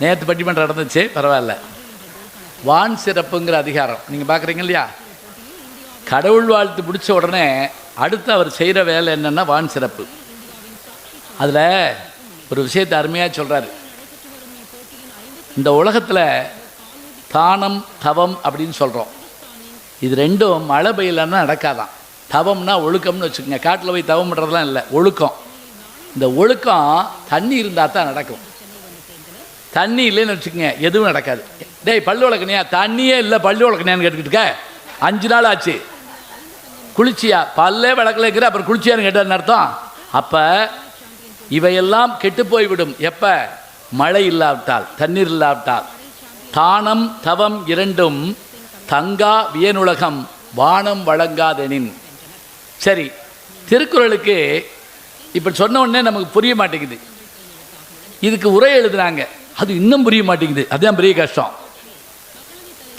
நேற்று பட்டிமன்றம் நடந்துச்சு, பரவாயில்ல. வான் சிறப்புங்கிற அதிகாரம் நீங்கள் பார்க்குறீங்க இல்லையா? கடவுள் வாழ்த்து பிடிச்ச உடனே அடுத்து அவர் செய்கிற வேலை என்னென்னா வான் சிறப்பு. அதில் ஒரு விஷயத்தை அருமையாக சொல்கிறாரு. இந்த உலகத்தில் தானம் தவம் அப்படின்னு சொல்கிறோம். இது ரெண்டும் மழை பெய்யலன்னா நடக்காதான். தவம்னா ஒழுக்கம்னு வச்சுக்கோங்க. காட்டில் போய் தவம் பண்ணுறதுலாம் இல்லை, ஒழுக்கம். இந்த ஒழுக்கம் தண்ணி இருந்தால் தான் நடக்கும். தண்ணி இல்லைன்னு வச்சுக்கோங்க, எதுவும் நடக்காது. டேய் பல்லு வளர்க்கணியா? தண்ணியே இல்லை, பல்லு வளர்க்கணியான்னு கேட்டுக்கிட்டு இருக்க. 5 நாள் ஆச்சு. குளிச்சியா? பல்லே விளக்கல இருக்கிற, அப்புறம் குளிச்சியான்னு கேட்டான்னு அர்த்தம். அப்போ இவையெல்லாம் கெட்டு போய்விடும். எப்போ? மழை இல்லாவிட்டால், தண்ணீர் இல்லாவிட்டால். தானம் தவம் இரண்டும் தங்கா வியனுலகம் வானம் வழங்காதெனின். சரி, திருக்குறளுக்கு இப்போ சொன்ன உடனே நமக்கு புரிய மாட்டேங்குது. இதுக்கு உரை எழுதுனாங்க, அது இன்னும் புரிய மாட்டேங்குது. அதுதான் பெரிய கஷ்டம்.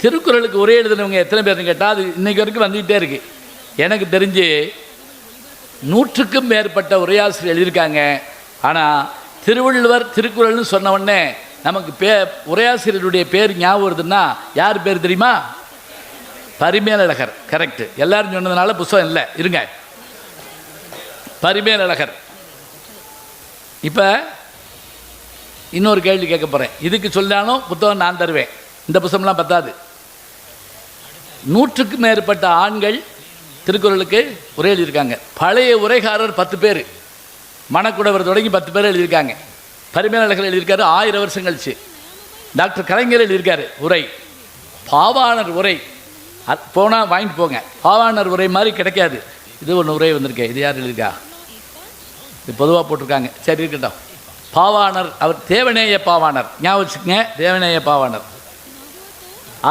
திருக்குறளுக்கு உரை எழுதுனவங்க எத்தனை பேர்னு கேட்டால் அது இன்றைக்கு வரைக்கும் வந்துக்கிட்டே இருக்குது. எனக்கு தெரிஞ்சு 100க்கும் மேற்பட்ட உரையாசிரியர் எழுதியிருக்காங்க. ஆனால் திருவள்ளுவர் திருக்குறள்னு சொன்ன உடனே நமக்கு உரையாசிரியருடைய பேர் ஞாபகம் வருதுன்னா யார் பேர் தெரியுமா? பரிமேலழகர். கரெக்டு. எல்லாரும் சொன்னதுனால புத்தகம் இல்லை, இருங்க. பரிமேலழகர். இப்போ இன்னொரு கேள்வி கேட்க போகிறேன். இதுக்கு சொல்லாலும் புத்தகம் நான் தருவேன். இந்த புத்தகம்லாம் பத்தாது. 100க்கும் மேற்பட்ட ஆண்கள் திருக்குறளுக்கு உரை எழுதியிருக்காங்க. பழைய உரைகாரர் 10 பேர், மணக்குடவர் தொடங்கி 10 பேர் எழுதியிருக்காங்க. பரிமேலழகர் எழுதியிருக்காரு 1000 வருஷம் கழிச்சு. டாக்டர் கலைஞர் எழுதியிருக்காரு உரை. பாவாணர் உரை போனால் வாங்கிட்டு போங்க. பாவாணர் உரை மாதிரி கிடைக்காது. இது ஒன்று உரை வந்திருக்கேன். இது யார் எழுதியிருக்கா? இது பொதுவாக போட்டிருக்காங்க. சரி இருக்கட்டும். பாவாணர் அவர் தேவநேய பாவாணர். ஞாபகம் வச்சுக்கங்க, தேவநேய பாவாணர்.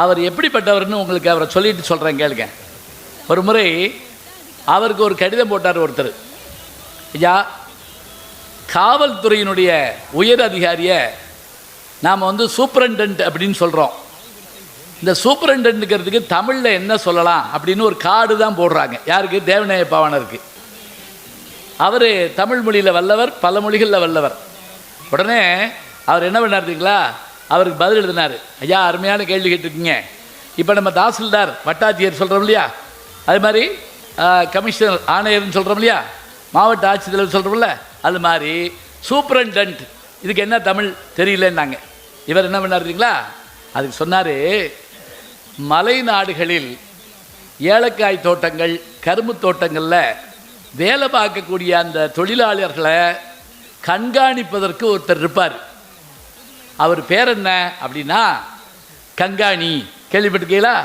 அவர் எப்படிப்பட்டவர்னு உங்களுக்கு அவரை சொல்லிட்டு சொல்கிறேன் கேளுங்க. ஒரு முறை அவருக்கு ஒரு கடிதம் போட்டார் ஒருத்தர். ஐயா, காவல்துறையினுடைய உயர் அதிகாரியை நாம் சூப்பரண்டன்ட் அப்படின்னு சொல்கிறோம். இந்த சூப்பரண்டன்ட்டுங்கிறதுக்கு தமிழில் என்ன சொல்லலாம் அப்படின்னு ஒரு கார்டு தான் போடுறாங்க. யாருக்கு? தேவநேய பாவாணருக்கு. அவர் தமிழ் மொழியில் வல்லவர், பல மொழிகளில் வல்லவர். உடனே அவர் என்ன பண்ணாருங்களா, அவருக்கு பதில் எழுதினார். ஐயா, அருமையான கேள்வி கேட்டிருக்கீங்க. இப்போ நம்ம தாசில்தார் வட்டாட்சியர் சொல்கிறோம் இல்லையா, அது மாதிரி கமிஷனர் ஆணையர்னு சொல்கிறோம் இல்லையா, மாவட்ட ஆட்சித்தலைவர் சொல்கிறோம்ல, அது மாதிரி சூப்பரண்டன்ட் இதுக்கு என்ன தமிழ் தெரியலன்னாங்க. இவர் என்ன பண்ணாருங்களா, அதுக்கு சொன்னார், மலை நாடுகளில் ஏலக்காய் தோட்டங்கள், கரும்பு தோட்டங்களில் வேலை பார்க்கக்கூடிய அந்த தொழிலாளர்களை கண்காணிப்பதற்கு ஒருத்தர் இருப்பார். அவர் பேர் என்ன அப்படின்னா கண்காணி. கேள்விப்பட்டிருக்கீங்களா?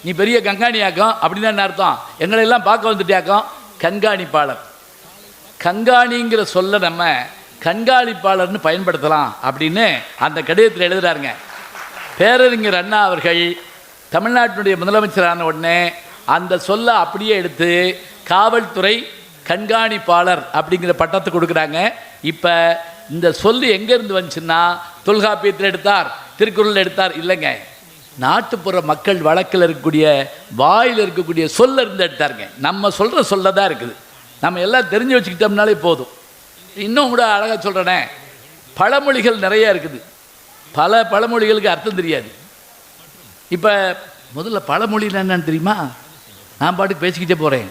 நீ பெரிய கண்காணியாக்கம் அப்படின்னா என்ன அர்த்தம்? எங்களெல்லாம் பார்க்க வந்துட்டியாக்கம். கண்காணிப்பாளர். கண்காணிங்கிற சொல்ல நம்ம கண்காணிப்பாளர்னு பயன்படுத்தலாம் அப்படின்னு அந்த கடிதத்தில் எழுதுகிறாருங்க. பேரறிஞர் அண்ணா அவர்கள் தமிழ்நாட்டினுடைய முதலமைச்சரான உடனே அந்த சொல்லை அப்படியே எடுத்து காவல்துறை கண்காணிப்பாளர் அப்படிங்கிற பட்டத்தை கொடுக்குறாங்க. இப்போ இந்த சொல் எங்கேருந்து வந்துச்சுன்னா தொல்காப்பியத்தில் எடுத்தார், திருக்குறள் எடுத்தார் இல்லைங்க, நாட்டுப்புற மக்கள் வழக்கில் இருக்கக்கூடிய வாயில் இருக்கக்கூடிய சொல்ல இருந்து எடுத்தாருங்க. நம்ம சொல்கிற சொல்ல தான் இருக்குது. நம்ம எல்லாம் தெரிஞ்சு வச்சுக்கிட்டோம்னாலே போதும். இன்னும் கூட அழகாக சொல்கிறேனே, பழமொழிகள் நிறைய இருக்குது. பல பழமொழிகளுக்கு அர்த்தம் தெரியாது. இப்போ முதல்ல பழமொழின்னா என்னன்னு தெரியுமா? நான் பாட்டுக்கு பேசிக்கிட்டே போகிறேன்.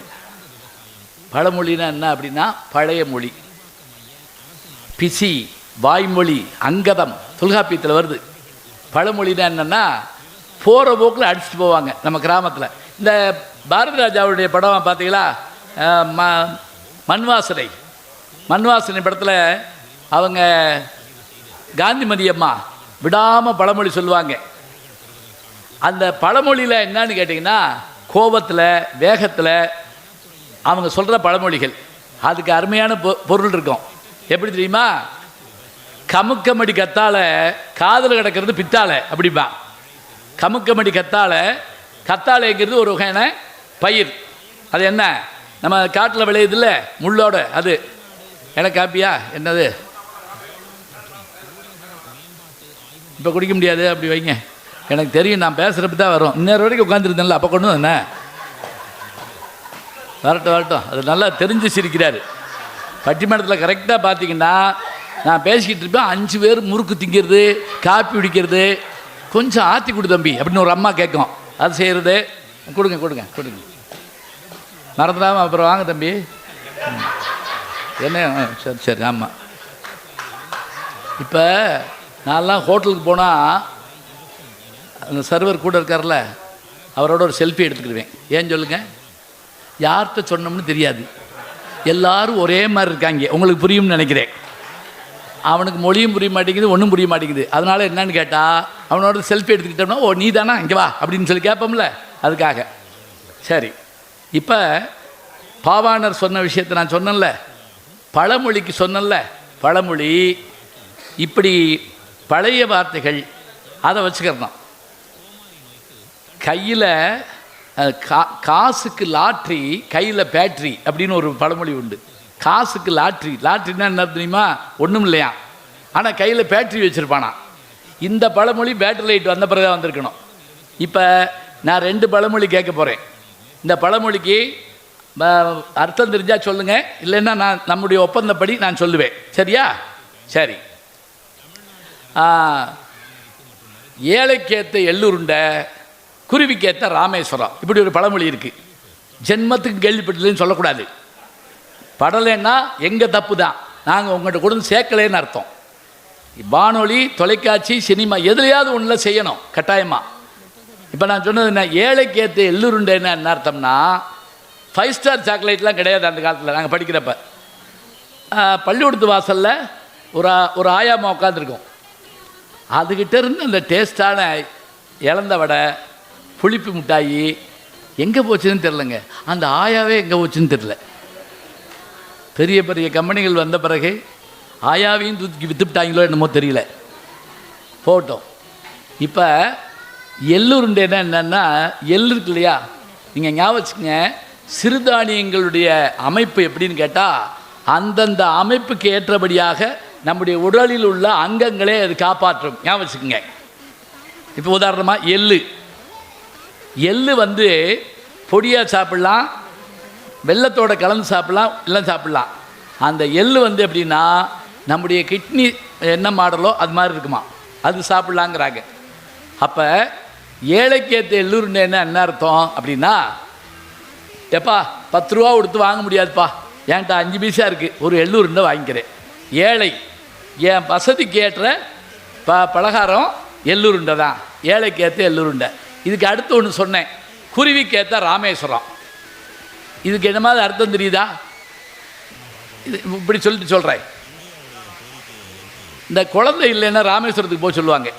பழமொழினா என்ன அப்படின்னா பழைய மொழி, பிசி, வாய்மொழி, அங்கதம் தொல்காப்பியத்தில் வருது. பழமொழினா என்னென்னா போகிற போக்கில் அடிச்சுட்டு போவாங்க. நம்ம கிராமத்தில் இந்த பாரதி ராஜாவுடைய படம் பார்த்தீங்களா, மண்வாசனை படத்தில் அவங்க காந்திமதி அம்மா விடாமல் பழமொழி சொல்லுவாங்க. அந்த பழமொழியில் என்னன்னு கேட்டிங்கன்னா கோபத்தில் வேகத்தில் அவங்க சொல்கிற பழமொழிகள் அதுக்கு அருமையான பொருள் இருக்கும். எப்படி தெரியுமா? கமுக்கமடி கத்தால காதில் கிடக்கிறது பித்தாலை அப்படிப்பா. கமுக்கமடி கத்தாழைங்கிறது ஒரு வகையான பயிர். அது என்ன, நம்ம காட்டில் விளையுதில்ல முள்ளோட, அது எனக்கு காப்பியா என்னது இப்போ குடிக்க முடியாது, அப்படி வைங்க. எனக்கு தெரியும், நான் பேசுகிறப்ப தான் வரும். இன்னொரு வரைக்கும் உட்காந்துருந்தேன்ல, அப்போ கொண்டு என்ன வரட்டும். அது நல்லா தெரிஞ்சு சிரிக்கிறாரு. பட்டிமன்றத்தில் கரெக்டாக பார்த்தீங்கன்னா நான் பேசிக்கிட்டு இருப்பேன், 5 பேர் முறுக்கு திங்கிறது, காப்பி குடிக்கிறது, கொஞ்சம் ஆற்றி கொடு தம்பி அப்படின்னு ஒரு அம்மா கேட்கும். அது செய்கிறது, கொடுங்க மறந்துடாமல் அப்புறம் வாங்க தம்பி என்ன. சரி ஆமாம். இப்போ நான்லாம் ஹோட்டலுக்கு போனால் அந்த சர்வர் கூட இருக்கார்ல, அவரோட ஒரு செல்ஃபி எடுத்துக்கிடுவேன். ஏன் சொல்லுங்கள்? யார்கிட்ட சொன்னோம்னு தெரியாது, எல்லோரும் ஒரே மாதிரி இருக்காங்க. உங்களுக்கு புரியும்னு நினைக்கிறேன். அவனுக்கு மொழியும் புரிய மாட்டேங்குது, ஒன்றும் புரிய மாட்டேங்குது. அதனால் என்னன்னு கேட்டால் அவனோட செல்ஃபி எடுத்துக்கிட்டோம்னா, ஓ நீ தானா இங்கே வா அப்படின்னு சொல்லி கேட்போம்ல, அதுக்காக. சரி, இப்போ பாவாணர் சொன்ன விஷயத்தை நான் சொன்னேன்ல, பழமொழிக்கு சொன்னேன்ல, பழமொழி இப்படி பழைய வார்த்தைகள் அதை வச்சுக்கிறோம். கையில் காசுக்கு லாட்ரி, கையில் பேட்ரி அப்படின்னு ஒரு பழமொழி உண்டு. காசுக்கு லாட்ரின்னா என்ன தெரியுமா? ஒன்றும் இல்லையா, ஆனால் கையில் பேட்ரி வச்சுருப்பானா. இந்த பழமொழி பேட்டரி லைட் வந்த பிறகு வந்திருக்கணும். இப்போ நான் 2 பழமொழி கேட்க போகிறேன். இந்த பழமொழிக்கு அர்த்தம் தெரிஞ்சால் சொல்லுங்கள், இல்லைன்னா நான் நம்முடைய ஒப்பந்தப்படி நான் சொல்லுவேன். சரியா? சரி. ஏழைக்கேற்ற எள்ளுருண்டை, குருவிக்கேற்ற ராமேஸ்வரம், இப்படி ஒரு பழமொழி இருக்குது. ஜென்மத்துக்கு கேள்விப்பட்டதுன்னு சொல்லக்கூடாது. படலைன்னா எங்கள் தப்பு தான், நாங்கள் உங்கள்கிட்ட கொண்டு சேர்க்கலைன்னு அர்த்தம். வானொலி, தொலைக்காட்சி, சினிமா எதுலையாவது ஒன்றில் செய்யணும் கட்டாயமாக. இப்போ நான் சொன்னது என்ன, ஏழைக்கேற்ற எள்ளுருண்டைன்னு என்ன அர்த்தம்னா 5 ஸ்டார் சாக்லேட்லாம் கிடையாது அந்த காலத்தில். நாங்கள் படிக்கிறப்ப பள்ளிக்கூடத்து வாசலில் ஒரு ஆயாமா உட்காந்துருக்கோம். அதுக்கிட்ட இருந்து அந்த டேஸ்டான இழந்த வடை, புளிப்பு மிட்டாயி எங்கே போச்சுன்னு தெரிலங்க. அந்த ஆயாவே எங்கே போச்சுன்னு தெரில. பெரிய பெரிய கம்பெனிகள் வந்த பிறகு ஆயாவையும் தூக்கி விற்றுவிட்டாங்களோ என்னமோ தெரியல, போட்டோம். இப்போ எள்ளுருண்டைன்னா என்னென்னா, எள்ளு இருக்கு இல்லையா, நீங்கள் ஞாபகம் வச்சுக்கங்க, சிறுதானியங்களுடைய அமைப்பு எப்படின்னு கேட்டால் அந்தந்த அமைப்புக்கு ஏற்றபடியாக நம்முடைய உடலில் உள்ள அங்கங்களே அது காப்பாற்றும். ஞாபகம் வச்சுக்கோங்க. இப்போ உதாரணமாக எள்ளு வந்து பொடியாக சாப்பிட்லாம், வெள்ளத்தோட கலந்து சாப்பிட்லாம், எல்லாம் சாப்பிட்லாம். அந்த எள்ளு வந்து எப்படின்னா நம்முடைய கிட்னி என்ன மாடலோ அது மாதிரி இருக்குமா, அது சாப்பிட்லாங்கிறாங்க. அப்போ ஏழைக்கேற்ற எள்ளுருண்டைன்னா என்ன அர்த்தம் அப்படின்னா, எப்பா 10 ரூபா கொடுத்து வாங்க முடியாதுப்பா, ஏன்ட்டா 5 பைசா இருக்குது, ஒரு எள்ளுருண்டை வாங்கிக்கிறேன். ஏழை, என் வசதிக்கு ஏற்ற பலகாரம் எள்ளுருண்டை தான், ஏழைக்கேற்ற எள்ளுருண்டை. இதுக்கு அடுத்து ஒன்று சொன்னேன், குருவிக்கேற்ற ராமேஸ்வரம். இதுக்கு என்ன மாதிரி அர்த்தம் தெரியுதா? இது இப்படி சொல்லிட்டு சொல்கிறேன். இந்த குழந்தை இல்லைன்னா ராமேஸ்வரத்துக்கு போக சொல்லுவாங்க,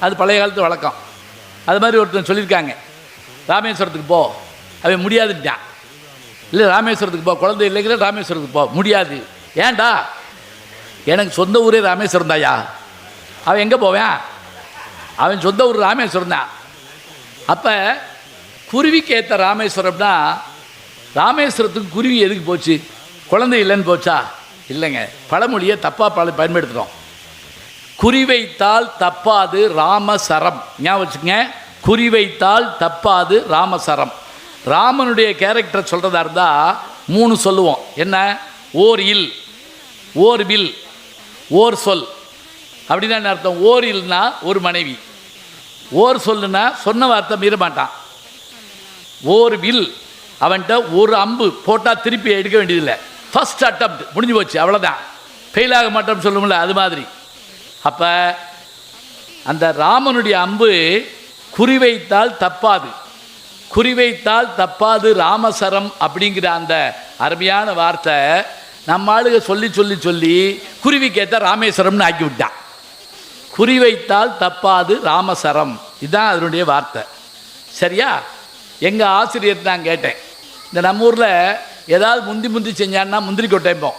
அது பழைய காலத்து வழக்கம். அது மாதிரி ஒருத்தன் சொல்லியிருக்காங்க, ராமேஸ்வரத்துக்கு போ, அவன் முடியாதுட்டான். இல்லை ராமேஸ்வரத்துக்கு போ, குழந்தை இல்லைங்கிற ராமேஸ்வரத்துக்கு போ, முடியாது. ஏன்டா, எனக்கு சொந்த ஊரே ராமேஸ்வரம் தாயா. அவன் எங்கே போவேன், அவன் சொந்த ஊர் ராமேஸ்வரம் தான். அப்போ குருவிக்கு ஏற்ற ராமேஸ்வரம்னா ராமேஸ்வரத்துக்கு குருவி எதுக்கு போச்சு? குழந்தை இல்லைன்னு போச்சா? இல்லைங்க, பழமொழியை தப்பாக பயன்படுத்துகிறோம். குறிவைத்தால் தப்பாது ராமசரம். ஞாபகம் வச்சுக்கங்க, குறிவைத்தால் தப்பாது ராமசரம். ராமனுடைய கேரக்டர் சொல்கிறதா இருந்தால் 3 சொல்லுவோம். என்ன? ஓர் இல், ஓர் வில், ஓர் சொல். அப்படின்னா என்ன அர்த்தம்? ஓர் இல்னா ஒரு மனைவி, ஓர் சொல்லுனா சொன்ன வார்த்தை மீற மாட்டான். ஓர் வில், அவன்கிட்ட ஒரு அம்பு போட்டால் திருப்பி எடுக்க வேண்டியதில்லை. ஃபஸ்ட் அட்டம்ப்ட் முடிஞ்சு போச்சு, அவ்வளோதான். ஃபெயில் ஆக மாட்டோம்னு சொல்லுவோம்ல, அது மாதிரி. அப்போ அந்த ராமனுடைய அம்பு குறிவைத்தால் தப்பாது, குறிவைத்தால் தப்பாது ராமசரம் அப்படிங்கிற அந்த அருமையான வார்த்தை நம்ம ஆளுக சொல்லி சொல்லி சொல்லி குருவிக்கேற்ற ராமேஸ்வரம்னு ஆக்கி விட்டான். குறிவைத்தால் தப்பாது ராமசரம், இதுதான் அதனுடைய வார்த்தை. சரியா? எங்கள் ஆசிரியர் தான் கேட்டேன், இந்த நம்ம ஊரில் ஏதாவது முந்தி செஞ்சான்னா முந்திரி கொட்டைப்போம்.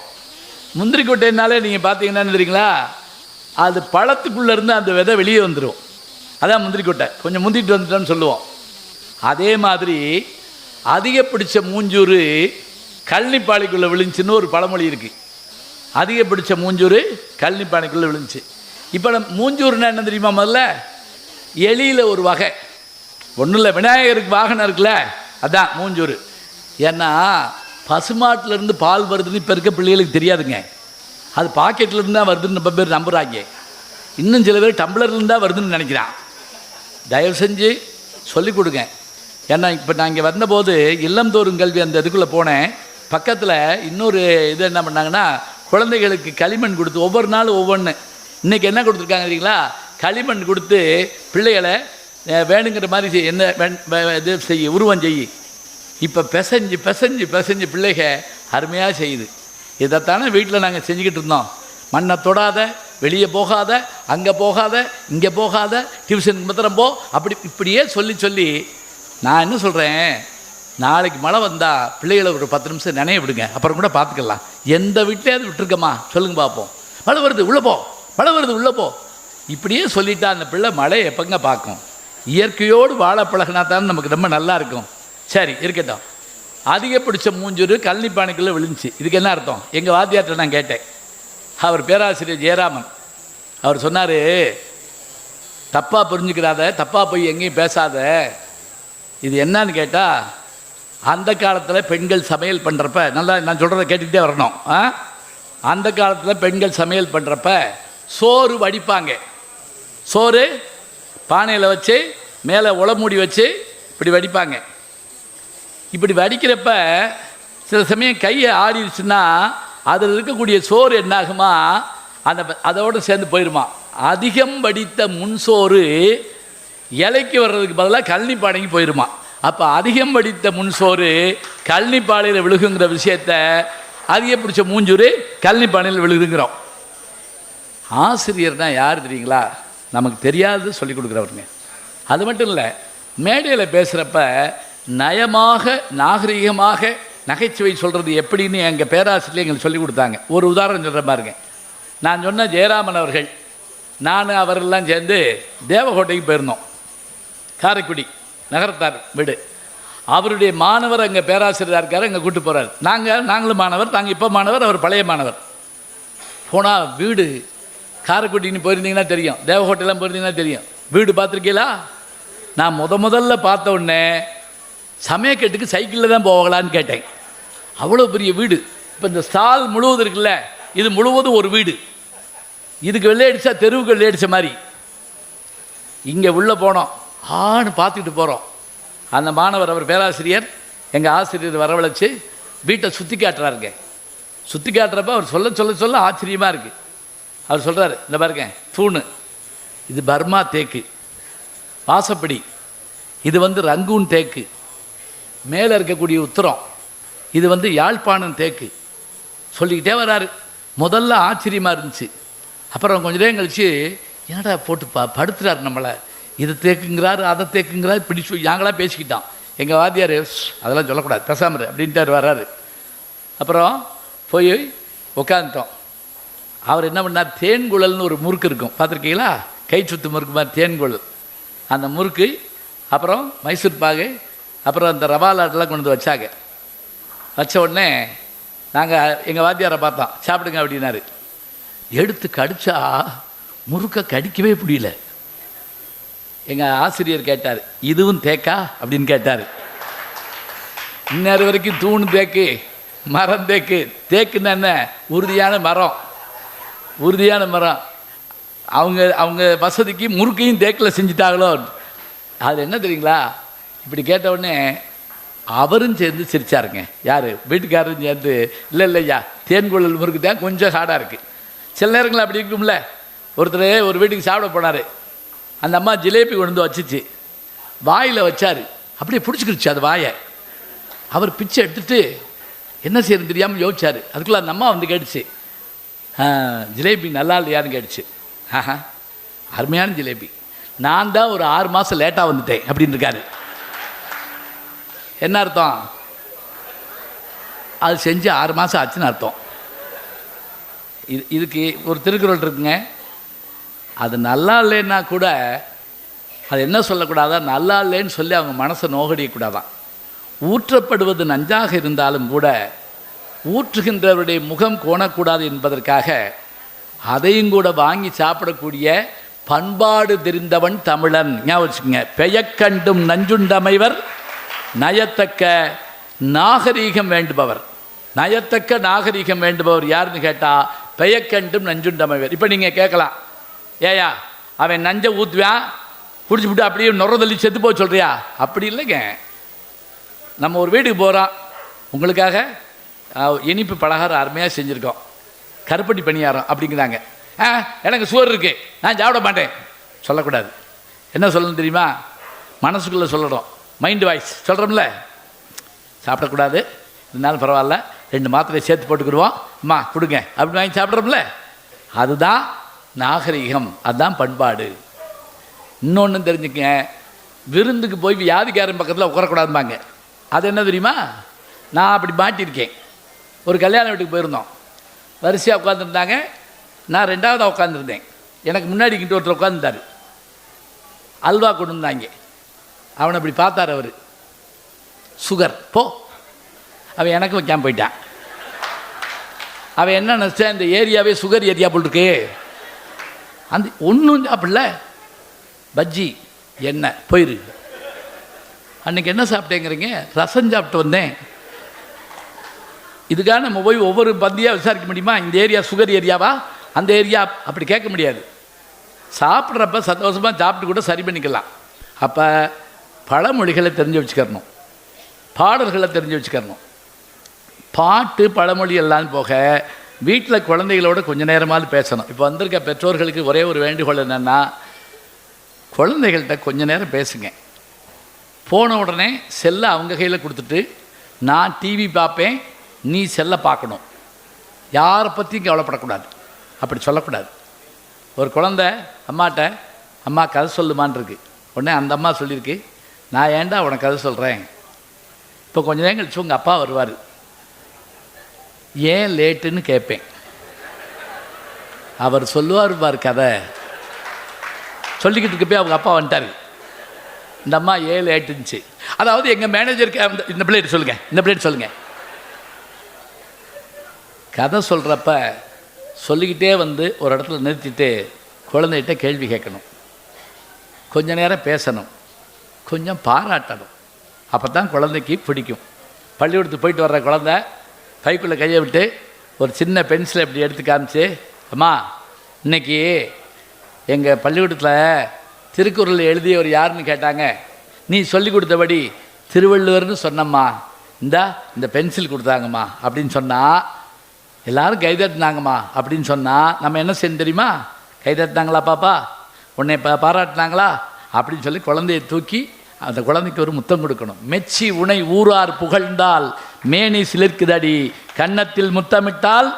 முந்திரி கொட்டைனாலே நீங்கள் பார்த்தீங்கன்னா தெரியுங்களா, அது பழத்துக்குள்ளேருந்து அந்த விதை வெளியே வந்துடும். அதான் முந்திரி கொட்டை. கொஞ்சம் முந்திட்டு வந்துட்டோன்னு சொல்லுவோம். அதே மாதிரி அதிக பிடிச்ச மூஞ்சூறு கழனிப்பாளைக்குள்ளே விழுந்துச்சுன்னு ஒரு பழமொழி இருக்குது. அதிக பிடிச்ச மூஞ்சூறு கழனிப்பாளைக்குள்ளே விழுந்துச்சு. இப்போ மூஞ்சூறுனா என்ன தெரியுமா? முதல்ல எலியில் ஒரு வகை. ஒன்றும் இல்லை, விநாயகருக்கு வாகனம் இருக்குல்ல, அதான் மூஞ்சூறு. ஏன்னா பசுமாட்டிலேருந்து பால் வருதுன்னு இப்போ இருக்க பிள்ளைகளுக்கு தெரியாதுங்க. அது பாக்கெட்லேருந்து தான் வருதுன்னு ரொம்ப பேர் நம்புகிறாங்க. இன்னும் சில பேர் டம்ளர்லேருந்து தான் வருதுன்னு நினைக்கிறான். தயவு செஞ்சு சொல்லிக் கொடுங்க. ஏன்னா இப்போ நான் இங்கே வந்தபோது இல்லந்தோறும் கல்வி அந்த இதுக்குள்ளே போனேன். பக்கத்தில் இன்னொரு இது என்ன பண்ணாங்கன்னா, குழந்தைகளுக்கு களிமண் கொடுத்து ஒவ்வொரு நாளும் ஒவ்வொன்று. இன்றைக்கி என்ன கொடுத்துருக்காங்க தெரியுங்களா? களிமண் கொடுத்து பிள்ளைகளை வேணுங்கிற மாதிரி என்ன இது செய்ய, உருவம் செய்யி. இப்போ பிசைஞ்சு பிசைஞ்சு பிசைஞ்சு பிள்ளைக அருமையாக செய்யுது. இதைத்தானே வீட்டில் நாங்கள் செஞ்சுக்கிட்டு இருந்தோம். மண்ணை தொடாத, வெளியே போகாத, அங்கே போகாத, இங்கே போகாத, டியூஷனுக்கு மாத்திரம் போ, அப்படி இப்படியே சொல்லி சொல்லி நான் என்ன சொல்கிறேன், நாளைக்கு மழை வந்தால் பிள்ளைகளை ஒரு 10 நிமிஷம் நினைய விடுங்க, அப்புறம் கூட பார்த்துக்கலாம். எந்த வீட்டிலேயாவது விட்டுருக்கம்மா சொல்லுங்க பார்ப்போம். மழை வருது உள்ளே போ, மழை வருது உள்ளே போ, இப்படியே சொல்லிட்டா அந்த பிள்ளை மழையை எப்போங்க பார்க்கும்? இயற்கையோடு வாழ பழகினா தான் நமக்கு ரொம்ப நல்லா இருக்கும். சரி இருக்கட்டும். அதிக பிடிச்ச மூஞ்சூறு கழனிப்பானைக்குள்ளே விழுந்துச்சு. இதுக்கு என்ன அர்த்தம்? எங்கள் வாத்தியார்ட்ட நான் கேட்டேன். அவர் பேராசிரியர் ஜெயராமன். அவர் சொன்னார், தப்பாக புரிஞ்சுக்கிறாத, தப்பாக போய் எங்கேயும் பேசாத. இது என்னன்னு கேட்டால், அந்த காலத்தில் பெண்கள் சமையல் பண்ணுறப்ப, நல்லா நான் சொல்கிறத கேட்டுக்கிட்டே வரணும். அந்த காலத்தில் பெண்கள் சமையல் பண்ணுறப்ப சோறு வடிப்பாங்க. சோறு பானையில் வச்சு மேலே உளமூடி வச்சு இப்படி வடிப்பாங்க. இப்படி வடிக்கிறப்ப சில சமயம் கையை ஆடிடுச்சுன்னா அதில் இருக்கக்கூடிய சோறு என்னாகுமா, அதோடு சேர்ந்து போயிடுமா. அதிகம் வடித்த முன்சோறு இலைக்கு வர்றதுக்கு பதிலாக கழனிப்பானைக்கு போயிடுமா. அப்போ அதிகம் வடித்த முன்சோறு கழனிப்பானையில் விழுகுங்கிற விஷயத்த அதிக பிடிச்ச மூஞ்சூறு கழனிப்பானையில் விழுகுங்கிறோம். ஆசிரியர்னால் யார் தெரியுங்களா? நமக்கு தெரியாது சொல்லிக் கொடுக்குறவருங்க. அது மட்டும் இல்லை, மேடையில் பேசுகிறப்ப நயமாக நாகரிகமாக நகைச்சுவை சொல்கிறது எப்படின்னு எங்கள் பேராசிரியர் எங்களுக்கு சொல்லிக் கொடுத்தாங்க. ஒரு உதாரணம் சொல்கிற பாருங்க. நான் சொன்ன ஜெயராமன் அவர்கள், நான் அவரெல்லாம் சேர்ந்து தேவகோட்டைக்கு போயிருந்தோம். காரைக்குடி நகரத்தார் வீடு. அவருடைய மாணவர் அங்கே பேராசிரியராக இருக்கார், அங்கே கூப்பிட்டு போகிறார். நாங்களும் மாணவர், நாங்கள் இப்போ மாணவர், அவர் பழைய மாணவர். போனால் வீடு, காரைக்குடின்னு போயிருந்தீங்கன்னா தெரியும், தேவகோட்டையெல்லாம் போயிருந்தீங்கன்னா தெரியும். வீடு பார்த்துருக்கீங்களா? நான் முதல்ல பார்த்த உடனே சமயக்கட்டுக்கு சைக்கிளில் தான் போகலான்னு கேட்டேன். அவ்வளோ பெரிய வீடு. இப்போ இந்த ஸ்டால் முழுவதும் இருக்குல்ல, இது முழுவதும் ஒரு வீடு. இதுக்கு வெள்ளையடிச்சா தெருவுக்கு வெள்ளையடிச்ச மாதிரி. இங்கே உள்ளே போனோம், பார்த்துக்கிட்டு போகிறோம். அந்த மாணவர், அவர் பேராசிரியர், எங்கள் ஆசிரியர் வரவழைச்சி வீட்டை சுற்றி காட்டுறாருங்க. சுற்றி காட்டுறப்ப அவர் சொல்ல சொல்ல சொல்ல ஆச்சரியமாக இருக்குது. அவர் சொல்கிறார், இந்த பாருங்க, தூணு இது பர்மா தேக்கு, வாசப்படி இது ரங்கூன் தேக்கு, மேலே இருக்கக்கூடிய உத்தரம் இது யாழ்ப்பாணம் தேக்கு. சொல்லிக்கிட்டே வராரு. முதல்ல ஆச்சரியமாக இருந்துச்சு. அப்புறம் கொஞ்ச நேரம் கழித்து, என்னடா போட்டு படுத்துறாரு நம்மளை, இது தேக்குங்கிறாரு அதை தேக்குங்கிறாரு, இப்படி நாங்களாம் பேசிக்கிட்டான். எங்கள் வாத்தியார் அதெல்லாம் சொல்லக்கூடாது, பேசாமரு அப்படின்ட்டு வர்றாரு. அப்புறம் போய் உட்காந்துட்டோம். அவர் என்ன பண்ணார், தேன்குழல்னு ஒரு முறுக்கு இருக்கும், பார்த்துருக்கீங்களா? கை சுத்து முறுக்கு மாதிரி தேன்குழல், அந்த முறுக்கு, அப்புறம் மைசூர் பாகு, அப்புறம் அந்த ரவா லாட்டெல்லாம் கொண்டு வந்து வச்சாங்க. வச்ச உடனே நாங்கள் எங்கள் வாத்தியாரை பார்த்தோம், சாப்பிடுங்க அப்படின்னாரு. எடுத்து கடிச்சா முறுக்க கடிக்கவே முடியல. எங்கள் ஆசிரியர் கேட்டார், இதுவும் தேக்கா அப்படின்னு கேட்டார். இந்நேரம் வரைக்கும் தூண் தேக்கு, மரம் தேக்கு, தேக்குன்னு என்ன, உறுதியான மரம், உறுதியான மரம். அவங்க வசதிக்கு முறுக்கையும் தேக்கில் செஞ்சுட்டாங்களோ. அது என்ன தெரியுங்களா, இப்படி கேட்ட உடனே அவரும் சேர்ந்து சிரிச்சாருங்க. யார்? வீட்டுக்காரரும் சேர்ந்து, இல்லை இல்லையா தேன்குழல் முறுக்கு தான் கொஞ்சம் ஹார்டாக இருக்குது. சில நேரங்கள் அப்படி இருக்கும்ல. ஒருத்தர் ஒரு வீட்டுக்கு சாப்பிட போனார். அந்த அம்மா ஜிலேபி கொண்டு வந்து வச்சுச்சு, வாயில் வச்சார், அப்படியே பிடிச்சிக்கிடுச்சு அது வாயை. அவர் பிச்சை எடுத்துட்டு என்ன செய்யறது தெரியாமல் யோசிச்சார். அதுக்குள்ளே அந்த அம்மா வந்து கேட்டுச்சு, ஜிலேபி நல்லா இல்லையான்னு கேட்டுச்சு. ஆஹா, அருமையான ஜிலேபி, நான் தான் ஒரு 6 மாதம் லேட்டாக வந்துட்டேன் அப்படின்னு இருக்காரு. என்ன அர்த்தம்? அது செஞ்சு 6 மாதம் ஆச்சுன்னு அர்த்தம். இதுக்கு ஒரு திருக்குறள் இருக்குங்க. அது நல்லா இல்லைன்னா கூட அது என்ன சொல்லக்கூடாதா, நல்லா இல்லைன்னு சொல்லி அவங்க மனசை நோகடியக்கூடாதான். ஊற்றப்படுவது நஞ்சாக இருந்தாலும் கூட ஊற்றுகின்றவருடைய முகம் கோணக்கூடாது என்பதற்காக அதையும் கூட வாங்கி சாப்பிடக்கூடிய பண்பாடு தெரிந்தவன் தமிழன். ஞாபகம் வச்சுக்கோங்க. பெயக்கண்டும் நஞ்சுண்டமைவர் நயத்தக்க நாகரீகம் வேண்டுபவர். நயத்தக்க நாகரீகம் வேண்டுபவர் யாருன்னு கேட்டால் பெயக்கண்டும் நஞ்சுண்டமைவர். இப்போ நீங்கள் கேட்கலாம், ஏயா அவன் நஞ்சை ஊற்றுவான், குடிச்சு விட்டு அப்படியே நுரதள்ளி செத்து போக சொல்கிறியா? அப்படி இல்லைங்க. நம்ம ஒரு வீட்டுக்கு போகிறோம், உங்களுக்காக இனிப்பு பலகாரம் அருமையாக செஞ்சுருக்கோம், கருப்பட்டி பணியாரம் அப்படிங்கிறாங்க. எனக்கு சுகர் இருக்குது, நான் சாப்பிட மாட்டேன் சொல்லக்கூடாது. என்ன சொல்லணும் தெரியுமா? மனசுக்குள்ளே சொல்லணும், மைண்டு வாய்ஸ் சொல்கிறோம்ல, சாப்பிடக்கூடாது, இருந்தாலும் பரவாயில்ல 2 மாத்திரையை சேர்த்து போட்டுக்கிடுவோம், அம்மா கொடுங்க அப்படி வாங்கி சாப்பிட்றோம்ல, அதுதான் நாகரிகம், அதுதான் பண்பாடு. இன்னொன்று தெரிஞ்சுக்க, விருந்துக்கு போய் வியாதிக்காரன் பக்கத்தில் உட்காரக்கூடாதும்பாங்க. அது என்ன தெரியுமா? நான் அப்படி மாட்டியிருக்கேன். ஒரு கல்யாண வீட்டுக்கு போயிருந்தோம், வரிசையாக உட்காந்துருந்தாங்க, நான் 2ஆவதாக உட்காந்துருந்தேன். எனக்கு முன்னாடி கிட்ட ஒருத்தர் உட்காந்துருந்தார், அல்வா கொண்டு வந்தாங்க. அவனை அப்படி பார்த்தார் அவர், சுகர் போ. அவன் எனக்கு வைக்காமல் போயிட்டான். அவன் என்ன நினச்சா, இந்த ஏரியாவே சுகர் ஏரியா போல் இருக்கு, அந்த ஒன்றும் சாப்பிடல, பஜ்ஜி என்ன போயிரு. அன்றைக்கி என்ன சாப்பிட்டேங்கிறீங்க? ரசம் சாப்பிட்டு வந்தேன். இதுக்காக நம்ம போய் ஒவ்வொரு பந்தியாக விசாரிக்க முடியுமா? இந்த ஏரியா சுகர் ஏரியாவா, அந்த ஏரியா? அப்படி கேட்க முடியாது. சாப்பிட்றப்ப சந்தோஷமாக சாப்பிட்டு கூட சரி பண்ணிக்கலாம். அப்போ பழமொழிகளை தெரிஞ்சு வச்சுக்கணும், பாடல்களை தெரிஞ்சு வச்சுக்கணும். பாட்டு பழமொழி எல்லாம் போக வீட்டில் குழந்தைகளோட கொஞ்சம் நேரமாவது பேசணும். இப்போ வந்திருக்க பெற்றோர்களுக்கு ஒரே ஒரு வேண்டுகோள் என்னென்னா, குழந்தைகள்கிட்ட கொஞ்ச நேரம் பேசுங்க. போன உடனே செல்லை அவங்க கையில் கொடுத்துட்டு, நான் டிவி பார்ப்பேன், நீ செல்லை பார்க்கணும், யாரை பற்றியும் கவலைப்படக்கூடாது, அப்படி சொல்லக்கூடாது. ஒரு குழந்தை அம்மாட்ட, அம்மா கதை சொல்லுமான் இருக்கு. உடனே அந்த அம்மா சொல்லியிருக்கு, நான் ஏன்டா உனக்கு கதை சொல்கிறேன். இப்போ கொஞ்ச நேரம் கழிச்சு உங்கள் அப்பா வருவார், ஏன் லேட்டுன்னு கேட்பேன். அவர் சொல்லுவார் பார் கதை, சொல்லிக்கிட்டு இருக்கப்பே அவங்க அப்பா வந்துட்டார். இந்த அம்மா ஏன் லேட்டுன்னுச்சு. அதாவது எங்கள் மேனேஜருக்கு இந்த பிளேட் சொல்லுங்கள், இந்த பிளேட் சொல்லுங்கள். கதை சொல்கிறப்ப சொல்லிக்கிட்டே வந்து ஒரு இடத்துல நிறுத்திட்டு குழந்தைகிட்ட கேள்வி கேட்கணும், கொஞ்ச நேரம் பேசணும், கொஞ்சம் பாராட்டணும். அப்போ தான் குழந்தைக்கு பிடிக்கும். பள்ளிக்கூடத்துக்கு போயிட்டு வர்ற குழந்தை கைக்குள்ளே கையை விட்டு ஒரு சின்ன பென்சிலை இப்படி எடுத்து காமிச்சு, அம்மா இன்னைக்கு எங்கள் பள்ளிக்கூடத்தில் திருக்குறள் எழுதியவர் யாருன்னு கேட்டாங்க, நீ சொல்லி கொடுத்தபடி திருவள்ளுவர்னு சொன்னம்மா, இந்த பென்சில் கொடுத்தாங்கம்மா அப்படின்னு சொன்னால் எல்லோரும் கைதட்டினாங்கம்மா அப்படின்னு சொன்னால் நம்ம என்ன செய்யணும் தெரியுமா? கைதட்டினாங்களா பாப்பா, உன்னை பாராட்டினாங்களா அப்படின்னு சொல்லி குழந்தையை தூக்கி அந்த குழந்தைக்கு ஒரு முத்தம் கொடுக்கணும். மெச்சி உனை ஊரார் புகழ்ந்தால் மேனி சிலிர்க்குதடி, கன்னத்தில் முத்தமிட்டால்